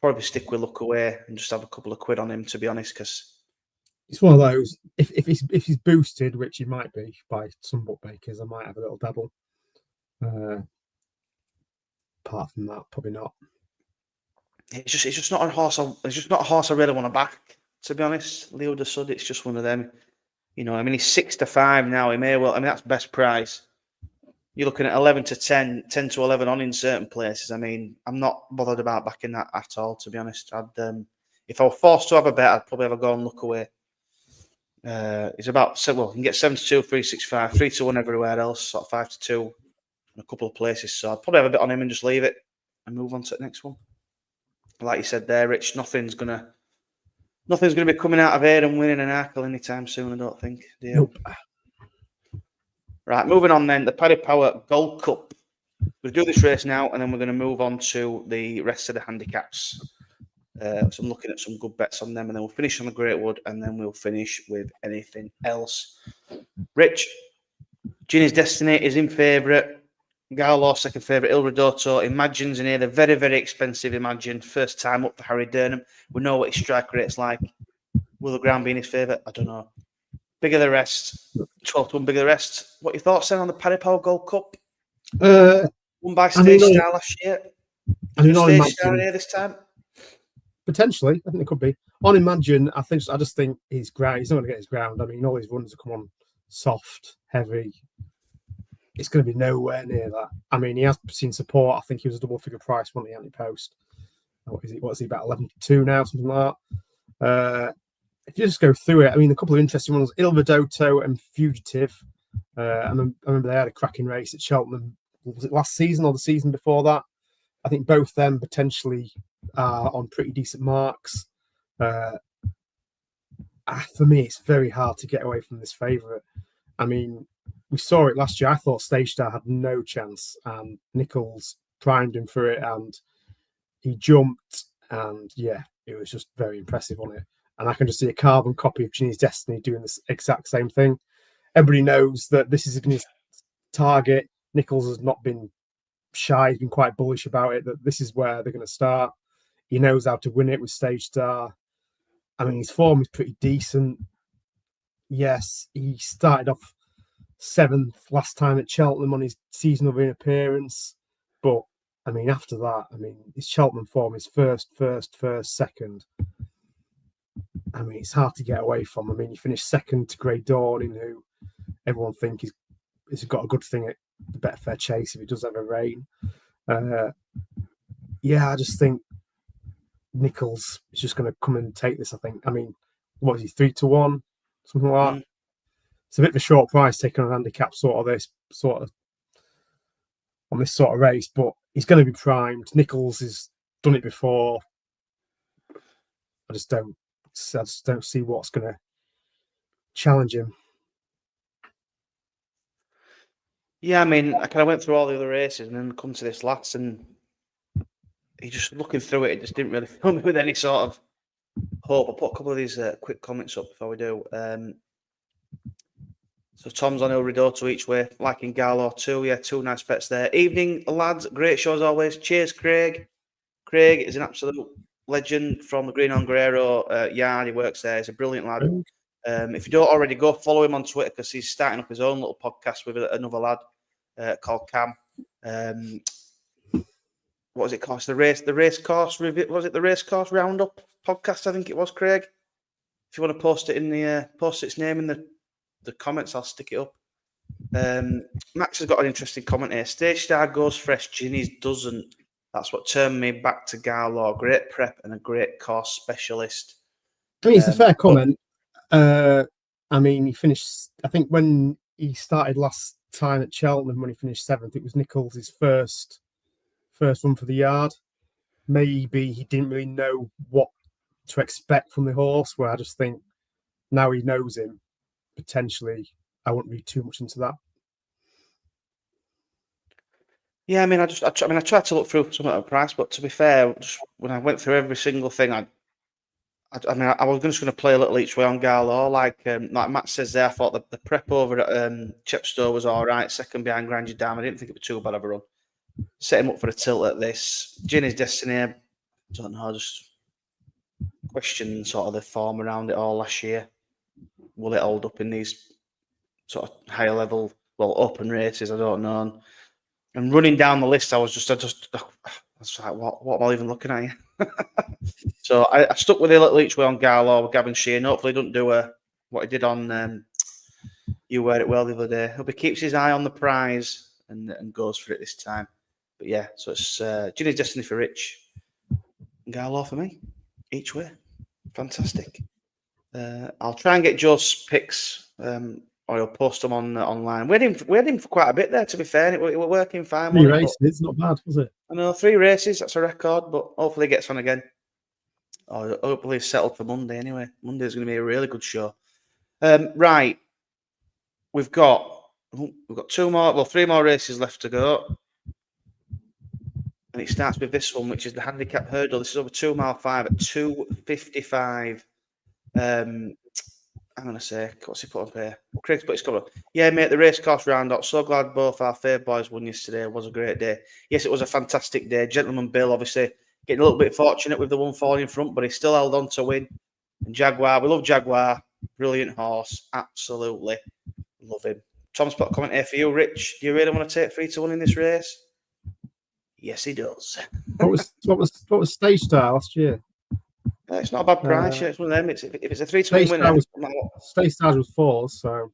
Probably stick with luck away and just have a couple of quid on him, to be honest, because it's one of those. If he's boosted, which he might be by some bookmakers, I might have a little dabble. Apart from that, probably not. It's just not a horse. It's just not a horse I really want to back, to be honest. Leo de Sud, it's just one of them. You know, I mean, he's 6-5 now. He may well. I mean, that's best price. You're looking at 11 to 10, 10 to 11 on in certain places. I mean, I'm not bothered about backing that at all, to be honest. If I were forced to have a bet, I'd probably have a go and look away. It's about, well, you can get 7-2, 3-6-5, 3-1 everywhere else, sort of 5-2 in a couple of places. So I'd probably have a bit on him and just leave it and move on to the next one. Like you said there, Rich, nothing's gonna be coming out of here and winning an Arkle anytime soon, I don't think. Nope. Right, moving on then, the Paddy Power Gold Cup. We'll do this race now, and then we're going to move on to the rest of the handicaps. So I'm looking at some good bets on them, and then we'll finish on the Greatwood, and then we'll finish with anything else. Rich, Ginny's Destiny is in favourite. Gallo, second favourite. Il Ridotto. Imagine's in here. They're very, very expensive, Imagine. First time up for Harry Durnham. We know what his strike rate's like. Will the ground be in his favour? I don't know. Bigger the rest. 12-1 bigger the rest. What are your thoughts then on the Paddy Power Gold Cup? Won by Stage Star last year. Stage Star here this time? Potentially. I think it could be. On Imagine, I just think he's not going to get his ground. I mean, all his runs have come on soft, heavy. It's going to be nowhere near that. I mean, he has seen support. I think he was a double figure price, wasn't he, anti-post? What is he, about 11-2 now, something like that? If you just go through it, I mean, a couple of interesting ones, Il Ridotto and Fugitive. I remember they had a cracking race at Cheltenham. Was it last season or the season before that? I think both them potentially are on pretty decent marks. For me, it's very hard to get away from this favourite. I mean, we saw it last year. I thought Stage Star had no chance, and Nichols primed him for it, and he jumped, and yeah, it was just very impressive on it. And I can just see a carbon copy of Ginny's Destiny doing this exact same thing. Everybody knows that this is his target. Nichols has not been shy. He's been quite bullish about it, that this is where they're going to start. He knows how to win it with Stage Star. I mean, his form is pretty decent. Yes, he started off 7th last time at Cheltenham on his seasonal appearance. But, I mean, after that, I mean, his Cheltenham form is first, second. I mean, it's hard to get away from. I mean, he finished second to Grey Dawning, who everyone think he's got a good thing at the Betfair Chase if he does have a rain. I just think Nichols is just going to come and take this, I think. I mean, what is he, 3-1? Something like that. It's a bit of a short price taking on handicap on this sort of race, but he's going to be primed. Nichols has done it before. I just don't see what's going to challenge him. Yeah, I mean, I kind of went through all the other races and then come to this last, and he just looking through it, it just didn't really fill me with any sort of hope. I'll put a couple of these quick comments up before we do. So Tom's on Il Ridotto each way, liking Gallo too. Yeah, 2 nice bets there. Evening, lads. Great show as always. Cheers, Craig. Craig is an absolute legend from the Green on Guerrero yard. He works there. He's a brilliant lad. If you don't already, go follow him on Twitter because he's starting up his own little podcast with another lad called Cam. What was it called? The race course review. Was it the race course roundup podcast? I think it was, Craig. If you want to post it in the post its name in the comments, I'll stick it up. Max has got an interesting comment here. Stage Star goes fresh, Ginny's doesn't. That's what turned me back to Garlaw. Great prep and a great course specialist. I mean, it's a fair comment. I mean, he finished, I think when he started last time at Cheltenham, when he finished 7th, it was Nichols' first run for the yard. Maybe he didn't really know what to expect from the horse, where I just think now he knows him, potentially, I wouldn't read too much into that. Yeah, I mean, I tried to look through some of the price, but to be fair, just when I went through every single thing, I was just going to play a little each way on Garlaw. Like Matt says there, I thought the prep over at Chepstow was all right. Second behind Grandeur Dam, I didn't think it was too bad of a run. Set him up for a tilt at this. Ginny's Destiny, I don't know, just question sort of the form around it all last year. Will it hold up in these sort of higher level, open races? I don't know. And running down the list, I was like, what am I even looking at here? So I stuck with a little each way on Garlaw with Gavin Sheehan. Hopefully, he doesn't do what he did on You Wear It Well the other day. Hope he keeps his eye on the prize and goes for it this time. But yeah, so it's Ginny's Destiny for Rich, Garlaw for me, each way. Fantastic. I'll try and get Joe's picks, or he'll post them online. We had him for quite a bit there, to be fair, and it were working fine. 3 races, not bad, was it? I know, 3 races, that's a record, but hopefully he gets on again. Or hopefully he's settled for Monday anyway. Monday's going to be a really good show. Right. We've got 3 more races left to go. And it starts with this one, which is the handicap hurdle. This is over 2 mile 5 at 2:55. I'm going to say, what's he put up here? Craig's put his cover. Yeah, mate, the racecourse roundup. So glad both our fair boys won yesterday. It was a great day. Yes, it was a fantastic day. Gentleman Bill, obviously, getting a little bit fortunate with the one falling in front, but he still held on to win. And Jaguar, we love Jaguar. Brilliant horse. Absolutely love him. Tom's put a comment here for you, Rich. Do you really want to take 3 to 1 in this race? Yes, he does. What was Stage Star last year? It's not a bad price. It's one of them. If it's a 3 to 1 winner, Stage Stars was 4, so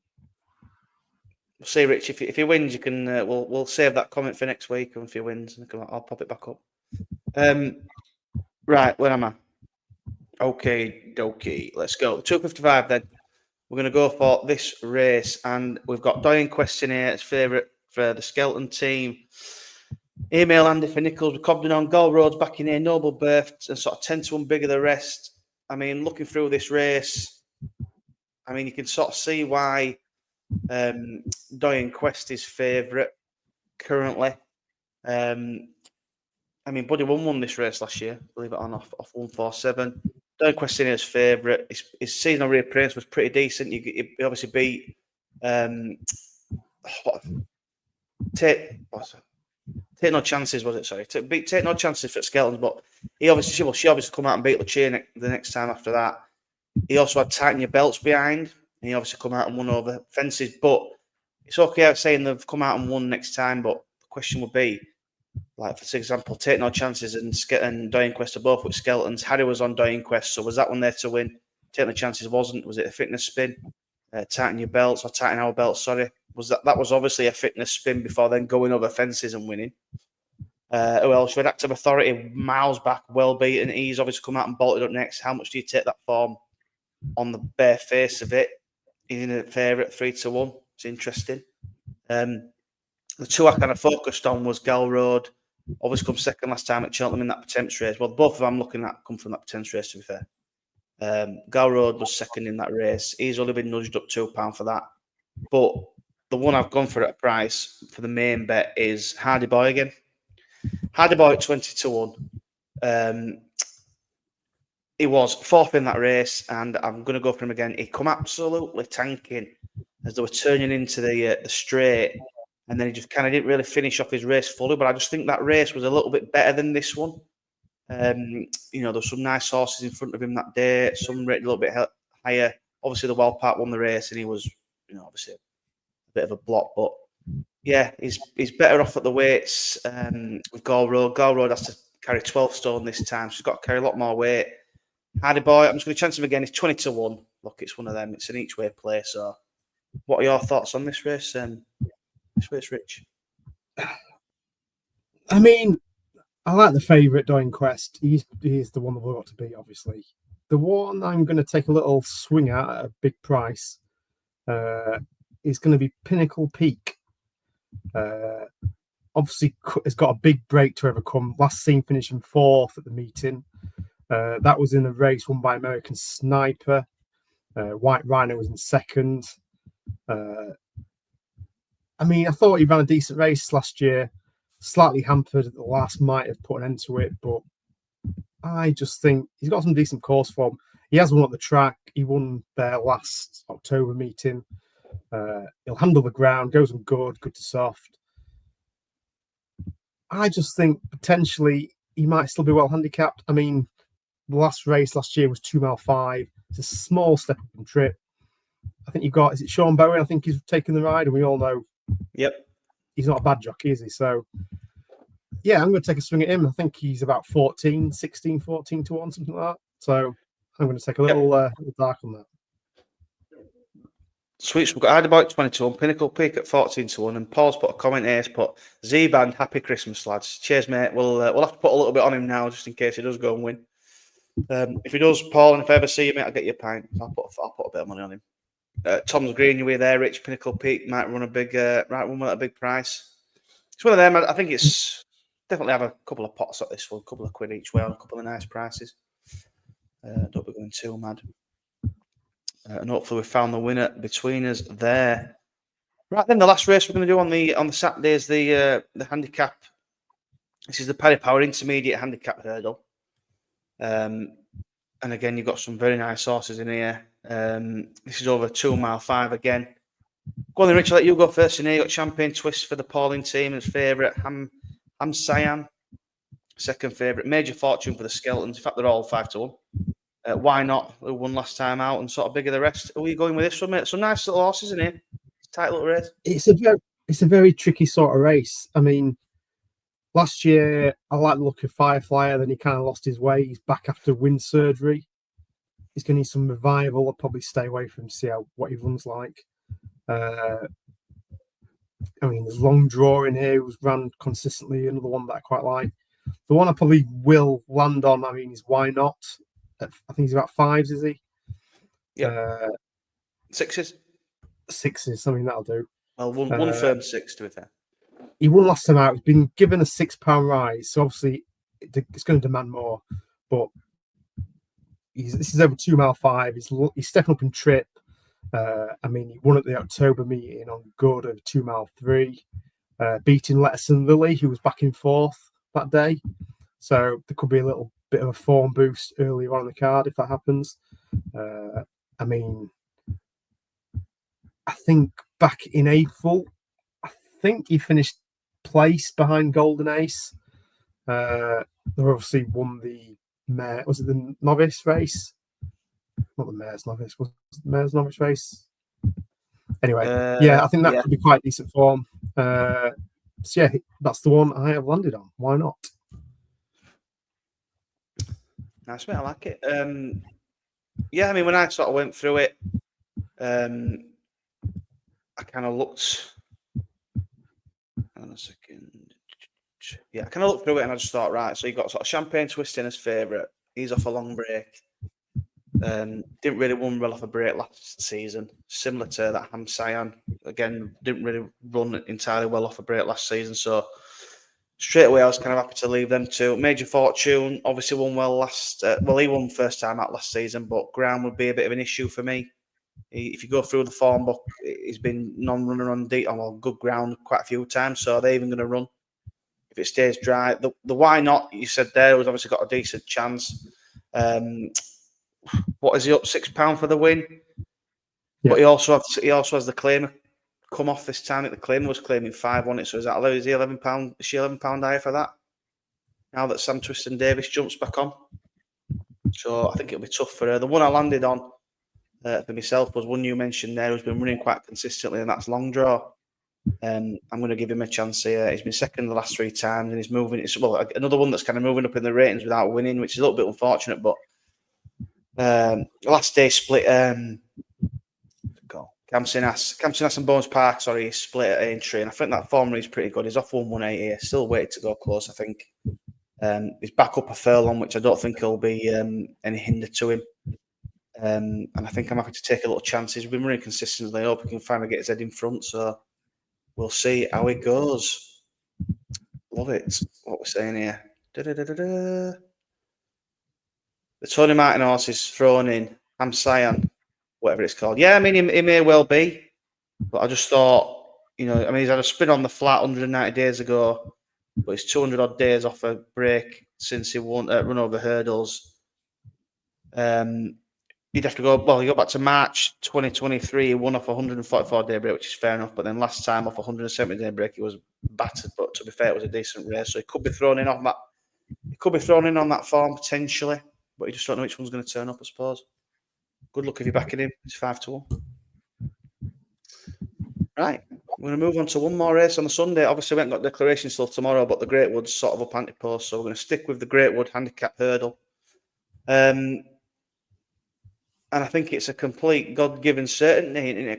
we'll see, Rich. If he wins, you can. We'll save that comment for next week, and if he wins, I'll pop it back up. Right, where am I? Okay, let's go. 2:55 then. We're going to go for this race, and we've got Doyen Question here as favourite for the Skelton team. Email Andy for Nichols. We're Cobden on. Gold Road's back in here. Novemvber and sort of 10 to 1 bigger the rest. I mean, looking through this race, I mean, you can sort of see why Doyen Quest is favourite currently. I mean, Buddy won this race last year, believe it or not, off 147. Doyen Quest in his favourite. His seasonal reappearance was pretty decent. He obviously beat Take No Chances, was it? Sorry. Take No Chances for Skelton, but she obviously come out and beat Lucia the next time after that. He also had Tighten Your Belts behind, and he obviously come out and won over Fences. But it's okay saying they've come out and won next time, but the question would be, like, for example, Take No Chances and Doyen Quest are both with Skeltons. Harry was on Doyen Quest, so was that one there to win? Take No Chances wasn't. Was it a fitness spin? Tighten Your Belts or Tighten Our Belts, sorry. That was obviously a fitness spin before then going over Fences and winning. Who else? We had Active Authority miles back, well beaten. He's obviously come out and bolted up next. How much do you take that form on the bare face of it? He's in a favourite 3 to 1. It's interesting. The 2 I kind of focused on was Gal Road. Obviously come second last time at Cheltenham in that Potence race. Well, both of them I'm looking at come from that Potence race, to be fair. Gal Road was second in that race. He's only been nudged up £2 for that. But the one I've gone for at a price for the main bet is Hardy Boy again. Hardy Boy at 20 to 1. He was 4th in that race, and I'm going to go for him again. He come absolutely tanking as they were turning into the straight, and then he just kind of didn't really finish off his race fully. But I just think that race was a little bit better than this one. There's some nice horses in front of him that day. Some rated a little bit higher. Obviously, the Wild Park won the race, and he was, obviously a bit of a block. But yeah, he's better off at the weights with Gold Road. Gold Road has to carry 12 stone this time, so he's got to carry a lot more weight. Hardy Boy, I'm just going to chance him again. He's 20 to 1. Look, it's one of them. It's an each way play, so What are your thoughts on this race? This race, Rich. I mean, I like the favourite, Doing Quest. He's the one that we've got to beat, obviously. The one I'm going to take a little swing at a big price is going to be Pinnacle Peak. Obviously, it's got a big break to overcome. Last seen finishing 4th at the meeting. That was in a race won by American Sniper. White Rhino was in 2nd. I mean, I thought he ran a decent race last year. Slightly hampered at the last, might have put an end to it, but I just think he's got some decent course form. He has won at the track. He won their last October meeting. He'll handle the ground, goes on good to soft. I just think potentially he might still be well handicapped. I mean, the last race last year was 2 mile 5. It's a small step up and trip. I think you've got, is it Sean Bowen? I think he's taken the ride, and we all know he's not a bad jockey, is he? So, yeah, I'm going to take a swing at him. I think he's about 14 to 1, something like that. So I'm going to take a little dark on that. Sweet. We've got Hyderboy 22 on Pinnacle Peak at 14 to 1, and Paul's put a comment here. He's put Z-Band, happy Christmas, lads. Cheers, mate. We'll have to put a little bit on him now, just in case he does go and win. If he does, Paul, and if I ever see you, mate, I'll get you a pint. I'll put a bit of money on him. Tom's agreeing with you there, Rich. Pinnacle Peak might run a big, one with a big price. It's one of them. I think it's definitely have a couple of pots at this one, a couple of quid each way on a couple of nice prices. Don't be going too mad. And hopefully we found the winner between us there. Right then, the last race we're going to do on the Saturday is the handicap. This is the Paddy Power Intermediate Handicap Hurdle. And again, you've got some very nice horses in here. This is over 2 mile 5 again. Go on then, Rich, I'll let you go first in here. You've got Champagne Twist for the Pauling team as favourite. Ham Cyan, second favourite. Major Fortune for the Skeletons. In fact, they're all 5 to 1. Why Not, who won last time out, and sort of bigger the rest. Who are you going with this one, mate? Some nice little horses in here. Tight little race. It's a very tricky sort of race. I mean, last year I like the look of Fireflyer, then he kind of lost his way. He's back after wind surgery. He's going to need some revival. I'll probably stay away from him, see what he runs like. I mean, there's Long Draw in here who's run consistently, another one that I quite like. The one I probably will land on, I mean, is Why Not? I think he's about 5s, is he? Yeah. 6s? 6s, I mean, that'll do. Well, one firm 6, to be fair. He won last time out. He's been given a £6 rise, so obviously it's going to demand more. But this is over 2 mile 5. He's stepping up in trip. I mean, he won at the October meeting on good over 2 mile 3, beating Letterson Lily, who was back in 4th that day. So there could be a little bit of a form boost earlier on in the card if that happens. I mean, I think back in April, I think he finished place behind Golden Ace. They obviously won the Mare. Was it the Novice race? Not the Mare's Novice. Was it the Mare's Novice race? Anyway, yeah, I think that could be quite decent form. So yeah, that's the one I have landed on. Why not? Nice, mate. I like it. Yeah, I mean, when I sort of went through it, I kind of looked. Hang on a second. Yeah, I kind of looked through it and I just thought, right, so you got sort of Champagne Twist in as favourite. He's off a long break. Didn't really run well off a break last season. Similar to that Ham Cyan. Again, didn't really run entirely well off a break last season. So straight away, I was kind of happy to leave them two. Major Fortune obviously won well last. He won first time out last season, but ground would be a bit of an issue for me. If you go through the form book, he's been non-runner on good ground quite a few times. So they're even going to run if it stays dry. The Why Not, you said there, was obviously got a decent chance. What is he up £6 for the win? Yeah. But he also has the claimer come off this time. The claimer was claiming 5 on it. So is he £11? Is she £11 higher for that? Now that Sam Twiston Davis jumps back on. So I think it'll be tough for her. The one I landed on for myself was one you mentioned there, who's been running quite consistently, and that's Long Draw. I'm going to give him a chance here. He's been second the last 3 times, and he's moving. It's another one that's kind of moving up in the ratings without winning, which is a little bit unfortunate. But last day split. Camsinas and Bones Park, sorry, he's split at Aintree, and I think that form is pretty good. He's off 118 here, still waiting to go close, I think. He's back up a furlong, which I don't think will be any hinder to him. And I think I'm happy to take a little chances. We've been running consistently. I hope he can finally get his head in front. So we'll see how it goes. Love it. What we're saying here. The Tony Martin horse is thrown in. I'm Cyan, whatever it's called. Yeah, I mean, he may well be. But I just thought, he's had a spin on the flat 190 days ago. But he's 200 odd days off a break since he won run over hurdles. You'd have to you go back to March 2023, he won off a 144-day break, which is fair enough. But then last time off a 170-day break, he was battered. But to be fair, it was a decent race. So he could be thrown in on that. He could be thrown in on that form potentially. But you just don't know which one's going to turn up, I suppose. Good luck if you're backing him. It's 5-1. Right. We're going to move on to one more race on the Sunday. Obviously, we haven't got declaration till tomorrow, but the Greatwood's sort of up anti-post. So we're going to stick with the Greatwood handicap hurdle. And I think it's a complete God-given certainty,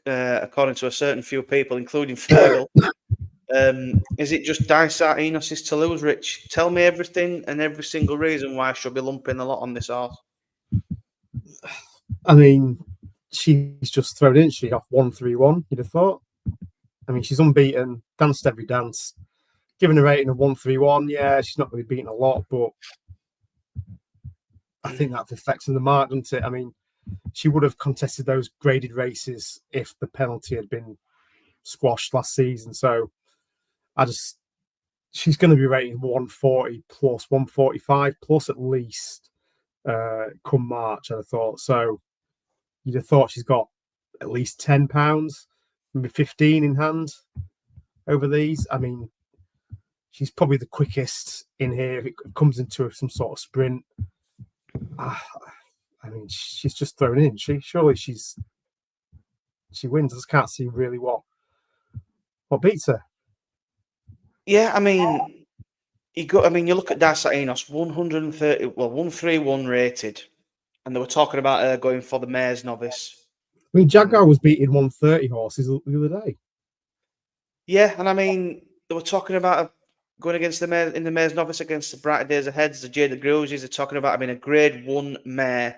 according to a certain few people, including Fergal. Is it just Dysart Enos' to lose, Rich? Tell me everything and every single reason why I should be lumping a lot on this horse. I mean, she's just thrown in. She off 131, you'd have thought. I mean, she's unbeaten, danced every dance. Given a rating of 131, yeah, she's not really beaten a lot, but I think that reflects in the mark, doesn't it? I mean, she would have contested those graded races if the penalty had been squashed last season. So she's going to be rated 140 plus, 145 plus at least come March, I'd have thought. So you'd have thought she's got at least £10, maybe 15 in hand over these. I mean, she's probably the quickest in here if it comes into some sort of sprint. I mean, she's just thrown in. Surely she wins. I just can't see really what beats her. Yeah, I mean, you look at Dysart Enos, 131 rated, and they were talking about her going for the Mares Novice. I mean, Jaguar was beating 130 horses the other day. Yeah, and I mean, they were talking about her going against the Mares in the Mares Novice against the Brighter Days Ahead, the Jade Grugies. They're talking about having a Grade 1 mare,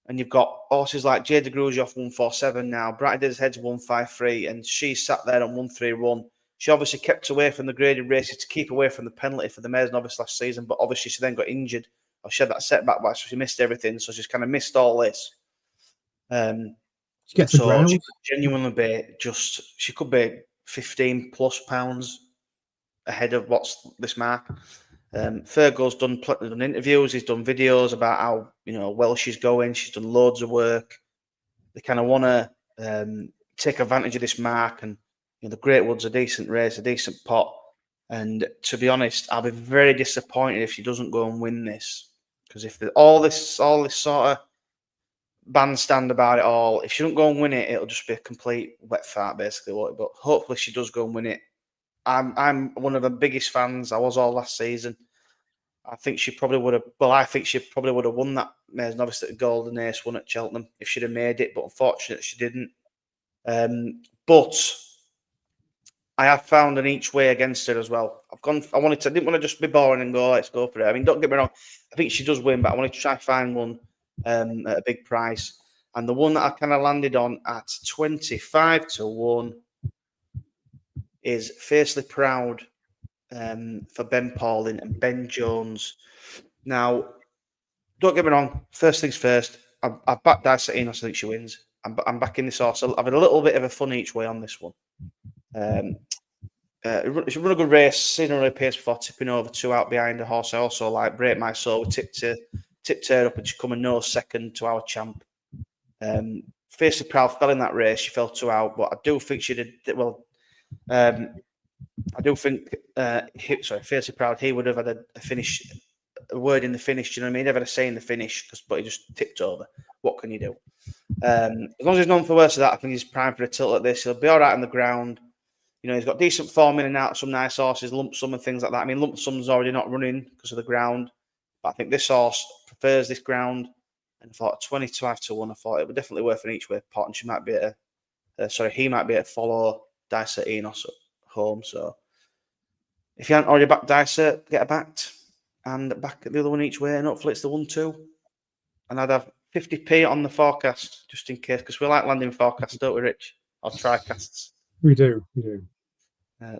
and you've got horses like Jade Grugie off 147 now, Brighter Days Ahead's 153, and she sat there on 131. She obviously kept away from the graded races to keep away from the penalty for the Mares Novice last season, but obviously she then got injured, or she had that setback, so she missed everything, so she's kind of missed all this. She gets the ground. She could genuinely be she could be £15+ ahead of what's this mark. Fergal's done interviews, he's done videos about how well she's going. She's done loads of work. They kind of want to take advantage of this mark, and the Greatwood's a decent race, a decent pot. And to be honest, I'll be very disappointed if she doesn't go and win this, because if all this sort of bandstand about it all, if she don't go and win it, it'll just be a complete wet fart, basically. But hopefully she does go and win it. I'm one of the biggest fans. I was all last season. I think she probably would have. Well, I think she probably would have won that Mares Novice that Golden Ace won at Cheltenham if she'd have made it. But unfortunately, she didn't. But I have found an each way against her as well. I didn't want to just be boring and go, let's go for it. I mean, don't get me wrong. I think she does win, but I wanted to try and find one at a big price. And the one that I kind of landed on at 25-1 is Fiercely Proud for Ben Pauling and Ben Jones. Now, don't get me wrong. First things first, I've backed Dysart Enos. I think she wins. I'm backing this horse. I've had a little bit of a fun each way on this one. She run a good race, seen her really pace before tipping over 2 out behind the horse. I also like Break My Soul. We tipped her up and she come a no second to our champ. Fiercely Proud fell in that race. She fell 2 out, but I do think she did well. I do think, Fiercely Proud, he would have had a word in the finish. Do you know what I mean? Never had a say in the finish, but he just tipped over. What can you do? As long as he's known for worse of that, I think he's primed for a tilt like this. He'll be all right on the ground. He's got decent form in and out, some nice horses, lump sum and things like that. I mean, lump sum's already not running because of the ground, but I think this horse prefers this ground. And I thought 25 to 1, I thought it would definitely worth an each way pot, and she might be at he might be able to follow Dice at Enos at home. So if you haven't already backed Dice, get her backed and back the other one each way, and hopefully it's the 1-2. And I'd have 50p on the forecast just in case, because we like landing forecasts, don't we, Rich? Or tricasts. We do.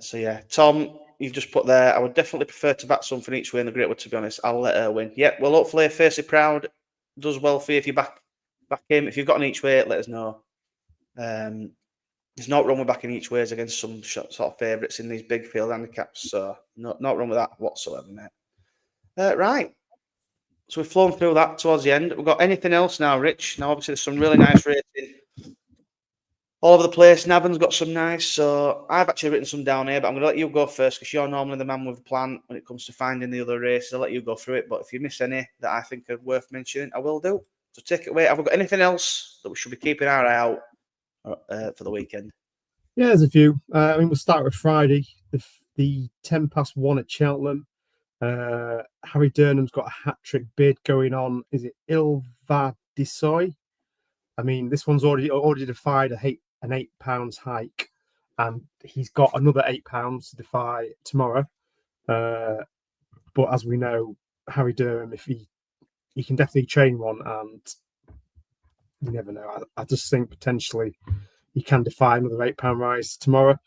So yeah, Tom, you've just put there. I would definitely prefer to back something each way in the Greatwood. To be honest, I'll let her win. Yeah, well, hopefully, Facey Proud does well for you if you back him. If you've got an each way, let us know. There's not wrong with backing each ways against some sort of favourites in these big field handicaps. So not wrong with that whatsoever, mate. Right. So we've flown through that towards the end. We've got anything else now, Rich? Now, obviously, there's some really nice racing all over the place. Navan's got some nice. So I've actually written some down here, but I'm going to let you go first because you're normally the man with the plan when it comes to finding the other races. I'll let you go through it. But if you miss any that I think are worth mentioning, I will do. So take it away. Have we got anything else that we should be keeping our eye out for the weekend? Yeah, there's a few. We'll start with Friday, the 1:10 at Cheltenham. Harry Durnham's got a hat-trick bid going on. Is it Ilvadisoy? I mean, this one's already defied an £8 hike, and he's got another £8 to defy tomorrow. But as we know, Harry Durham, if he can definitely train one, and you never know. I just think potentially he can defy another £8 rise tomorrow.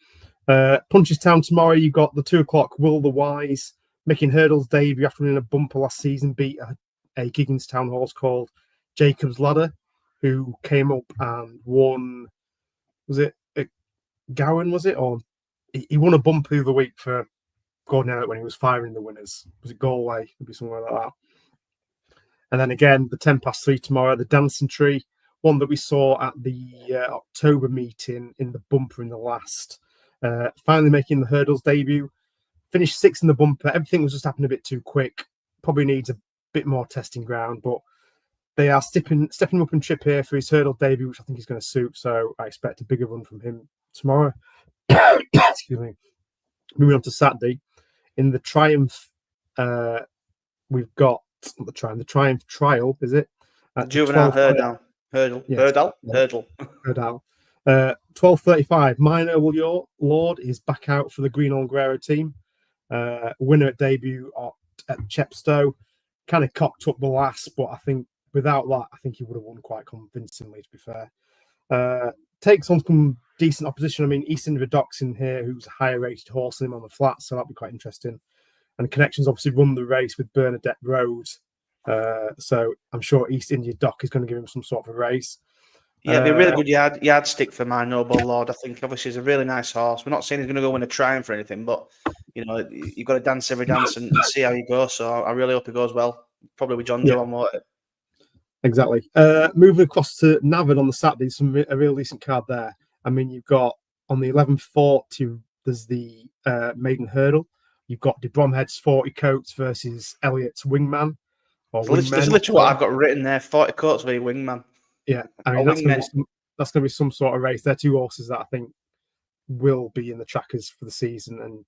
Punchestown tomorrow, you got the 2 o'clock Will the Wise making hurdles debut after winning a bumper last season, beat a Gigginstown horse called Jacob's Ladder, who came up and won. Was it at Gowan? Was it, or he won a bumper the other week for Gordon Elliott when he was firing the winners? Was it Galway? Maybe somewhere like that. And then again, the 3:10 tomorrow, the Dancing Tree, one that we saw at the October meeting in the bumper in the last. Finally making the hurdles debut. Finished 6th in the bumper. Everything was just happening a bit too quick. Probably needs a bit more testing ground, but they are stepping up and trip here for his hurdle debut, which I think is going to suit. So I expect a bigger run from him tomorrow. Excuse me. Moving on to Saturday, in the Triumph, we've got the Triumph Trial, is it? Juvenile Hurdle. Yes. Hurdle. 12:35. My Noble Lord is back out for the Green Algrero team. Winner at debut at Chepstow. Kind of cocked up the last, but I think without that, I think he would have won quite convincingly, to be fair. Takes on some decent opposition. I mean, East India Docks in here, who's a higher rated horse than him on the flat, so that'll be quite interesting. And Connections obviously run the race with Bernadette Rose. So I'm sure East India Dock is going to give him some sort of a race. Yeah, it'd be a really good yardstick for My Noble Lord. I think obviously he's a really nice horse. We're not saying he's going to go win a Triumph or anything, but you know, you've got to dance every dance and see how you go. So I really hope he goes well. Probably with John Joe on water. Exactly. Moving across to Navan on the Saturday, a real decent card there. I mean, you've got on the 11:40, there's the maiden hurdle. You've got De Bromhead's 40 Coats versus Elliott's Wingman. That's literally what I've got written there: 40 Coats v Wingman. Yeah, I mean that's going to be some sort of race. They're 2 horses that I think will be in the trackers for the season, and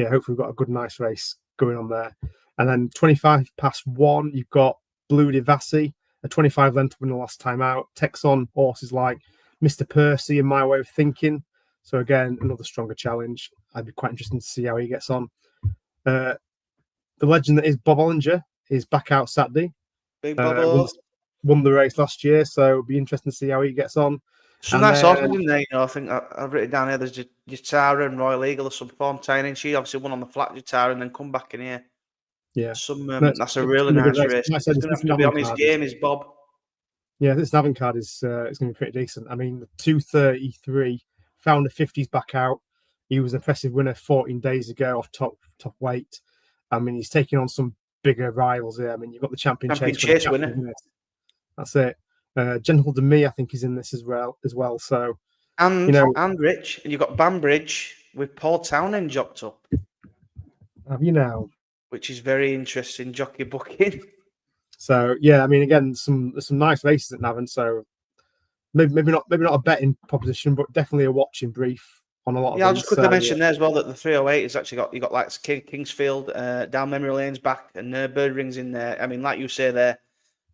hopefully we've got a good, nice race going on there. And then 1:25, you've got Blue Devassi, a 25 length winner last time out. Takes on horses like Mr. Percy, in my way of thinking. So again, another stronger challenge. I'd be quite interested to see how he gets on. The legend that is Bob Ollinger is back out Saturday. Big Bob won the race last year, so it'll be interesting to see how he gets on. Some nice horses in there, you know. I think I've written down here. There's Jatara and Royal Eagle, some form tying in. She obviously won on the flat Jatara and then come back in here. Yeah, that's a really nice race. He's going to have to be on his game, is Bob. Yeah, this Navan card is going to be pretty decent. I mean, the 2:33 found the 50s back out. He was an impressive winner 14 days ago off top weight. I mean, he's taking on some bigger rivals here. I mean, you've got the Champion Chase winner. That's it. Gentle to Me, I think, is in this as well. So, and Rich, and you've got Banbridge with Paul Townend jocked up. Have you now? Which is very interesting jockey booking. So yeah, I mean, again, there's some nice races at Navan. So maybe not a betting proposition, but definitely a watching brief on a lot of. Yeah, I'll just quickly mention there as well that the 308 has actually got like Kingsfield, down memory lanes back, and Bird Rings in there. I mean, like you say there,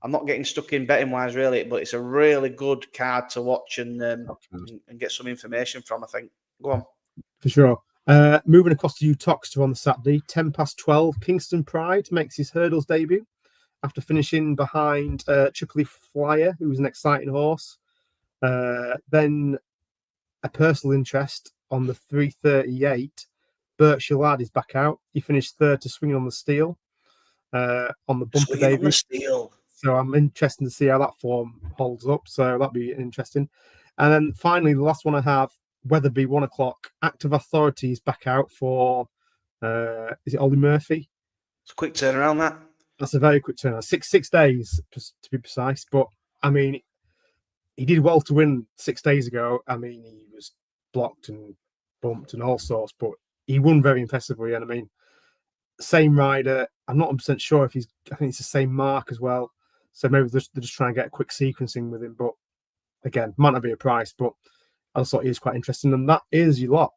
I'm not getting stuck in betting wise really, but it's a really good card to watch and get some information from. I think. Go on. For sure. Moving across to Utoxeter on the Saturday, 12:10, Kingston Pride makes his hurdles debut after finishing behind Tripoli Flyer, who was an exciting horse. Then a personal interest on the 3:38. Berkshire Lad is back out. He finished third to Swinging on the Steel on the bumper Swinging on debut. the Steel. So I'm interested to see how that form holds up. So that'll be interesting. And then finally, the last one I have, Weatherby, 1 o'clock. Active Authority is back out for, is it Ollie Murphy? It's a quick turnaround, that. That's a very quick turnaround. 6 days, just to be precise. But, I mean, he did well to win 6 days ago. I mean, he was blocked and bumped and all sorts, but he won very impressively. And, I mean, same rider. I'm not 100% sure if I think it's the same mark as well. So maybe they're just trying to get a quick sequencing with him. But, again, might not be a price, but I just thought he was quite interesting. And that is your lot.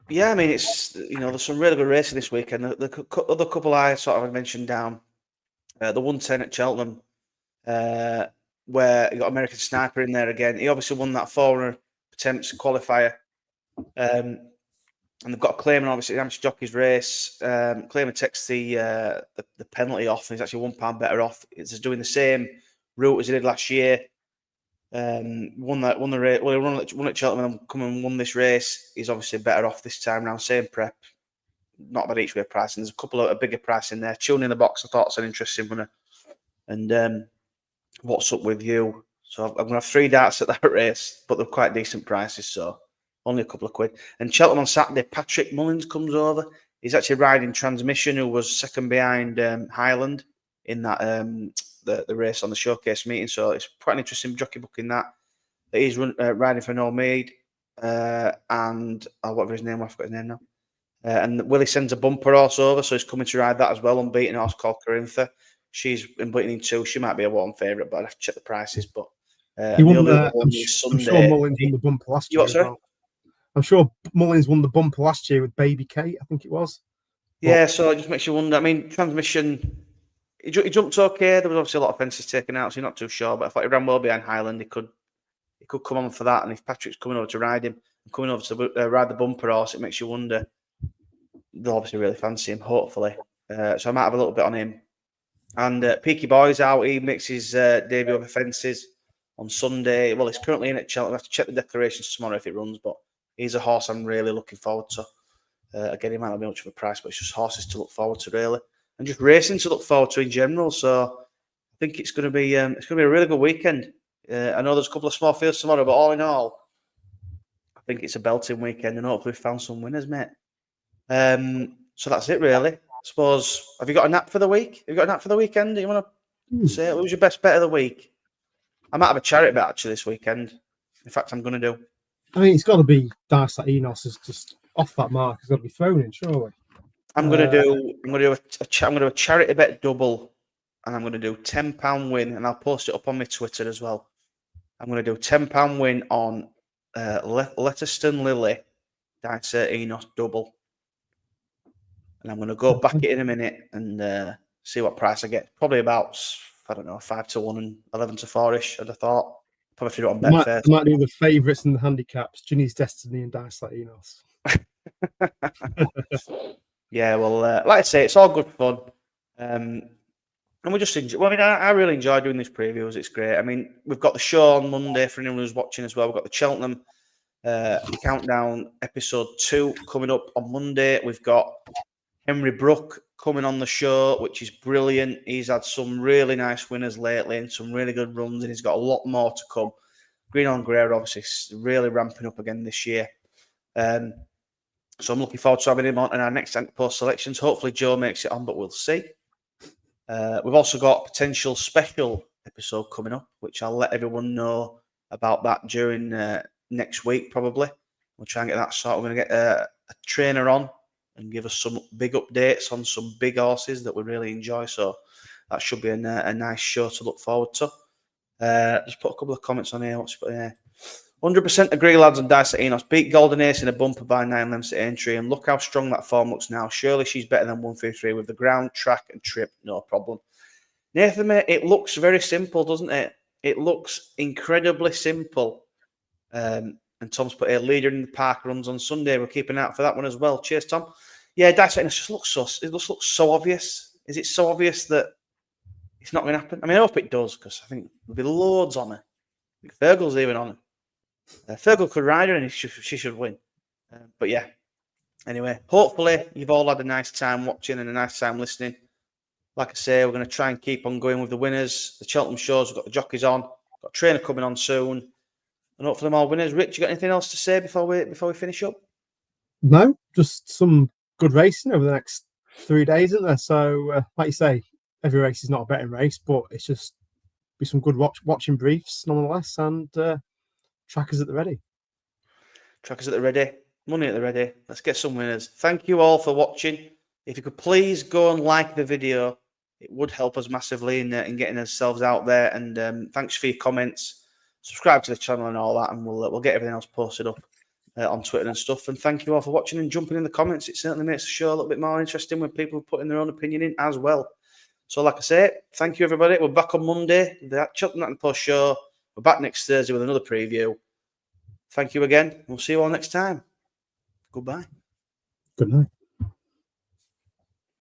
Yeah, I mean, it's, there's some really good racing this weekend. The other couple I sort of mentioned down, the 110 at Cheltenham, where you got American Sniper in there again. He obviously won that 400 attempts qualifier. And they've got Clayman, obviously, the amateur jockey's race. Clayman takes the penalty off, and he's actually £1 better off. It's just doing the same route as he did last year. Won the race. Well, he won at Cheltenham and come and won this race. He's obviously better off this time round. Same prep, not bad each way pricing. There's a couple of a bigger price in there. Tune in the box. I thought it's an interesting one. And what's up with you? So I'm going to have 3 darts at that race, but they're quite decent prices. So only a couple of quid. And Cheltenham on Saturday, Patrick Mullins comes over. He's actually riding Transmission, who was second behind Hyland in that the race on the showcase meeting. So it's quite an interesting jockey book in that. He's riding for No Maid and whatever his name, I forgot his name now. And Willie sends a bumper horse over, so he's coming to ride that as well. Unbeaten horse called Corintha. She's been beaten in 2. She might be a warm favourite, but I'd have to check the prices. But he won I'm sure Mullins won the bumper last year. Well. I'm sure Mullins won the bumper last year with Baby Kate, I think it was. Yeah, so it just makes you wonder. I mean, Transmission, he jumped okay. There was obviously a lot of fences taken out, so you're not too sure. But I thought he ran well behind Hyland. He could come on for that. And if Patrick's coming over to ride him, and coming over to ride the bumper horse, it makes you wonder. They'll obviously really fancy him, hopefully. So I might have a little bit on him. And Peaky Boy's out. He makes his debut over fences on Sunday. Well, he's currently in at Cheltenham. I have to check the declarations tomorrow if it runs, but he's a horse I'm really looking forward to. Again, he might not be much of a price, but it's just horses to look forward to, really, and just racing to look forward to in general. So I think it's going to be a really good weekend. I know there's a couple of small fields tomorrow, but all in all, I think it's a belting weekend, and hopefully we've found some winners, mate. So that's it, really. I suppose. Have you got a nap for the week? Have you got a nap for the weekend? Do you want to say who's your best bet of the week? I might have a charity bet actually this weekend. In fact, I'm going to do. I mean, it's got to be Dice that Enos is just off that mark. It's got to be thrown in, surely. I'm going to do a charity bet double, and I'm going to do £10 win, and I'll post it up on my Twitter as well. I'm going to do £10 win on Letterston Lily, Dice Enos double, and I'm going to go back it in a minute and see what price I get. Probably about 5-1 and 11-4ish. I'd have thought. Probably if you do it on Betfair. I might do the favourites and the handicaps, Ginny's Destiny and Dice like Enos. Yeah, well, like I say, it's all good fun. And we just enjoy. Well, I mean, I really enjoy doing these previews. It's great. I mean, we've got the show on Monday for anyone who's watching as well. We've got the Cheltenham Countdown episode 2 coming up on Monday. We've got Henry Brook coming on the show, which is brilliant. He's had some really nice winners lately and some really good runs, and he's got a lot more to come. Green on Grey are obviously really ramping up again this year. So I'm looking forward to having him on in our next post selections. Hopefully Joe makes it on, but we'll see. We've also got a potential special episode coming up, which I'll let everyone know about that during next week, probably. We'll try and get that sorted. We're going to get a trainer on and give us some big updates on some big horses that we really enjoy. So that should be a nice show to look forward to. Just put a couple of comments on here. What's put here? 100% agree, lads, on Dice Enos. Beat Golden Ace in a bumper by 9 lengths at entry, and look how strong that form looks now. Surely she's better than 133 with the ground, track, and trip. No problem. Nathan, mate, it looks very simple, doesn't it? It looks incredibly simple. And Tom's put a leader in the park runs on Sunday. We're keeping out for that one as well. Cheers, Tom. Yeah, that's it. It just looks so obvious. Is it so obvious that it's not going to happen? I mean, I hope it does, because I think there'll be loads on her. I think Fergal's even on her. Fergal could ride her and she should win. But yeah, anyway, hopefully you've all had a nice time watching and a nice time listening. Like I say, we're going to try and keep on going with the winners. The Cheltenham shows, we've got the jockeys on, got a trainer coming on soon, and hopefully them all winners. Rich, you got anything else to say before we finish up? No, just some good racing over the next 3 days, isn't there? So, like you say, every race is not a betting race, but it's just be some good watching briefs nonetheless, and trackers at the ready. Trackers at the ready, money at the ready. Let's get some winners. Thank you all for watching. If you could please go and like the video, it would help us massively in getting ourselves out there. And thanks for your comments. Subscribe to the channel and all that, and we'll get everything else posted up on Twitter and stuff. And thank you all for watching and jumping in the comments. It certainly makes the show a little bit more interesting when people are putting their own opinion in as well. So, like I say, thank you, everybody. We're back on Monday, the Cheltenham Post show. We're back next Thursday with another preview. Thank you again. We'll see you all next time. Goodbye. Good night.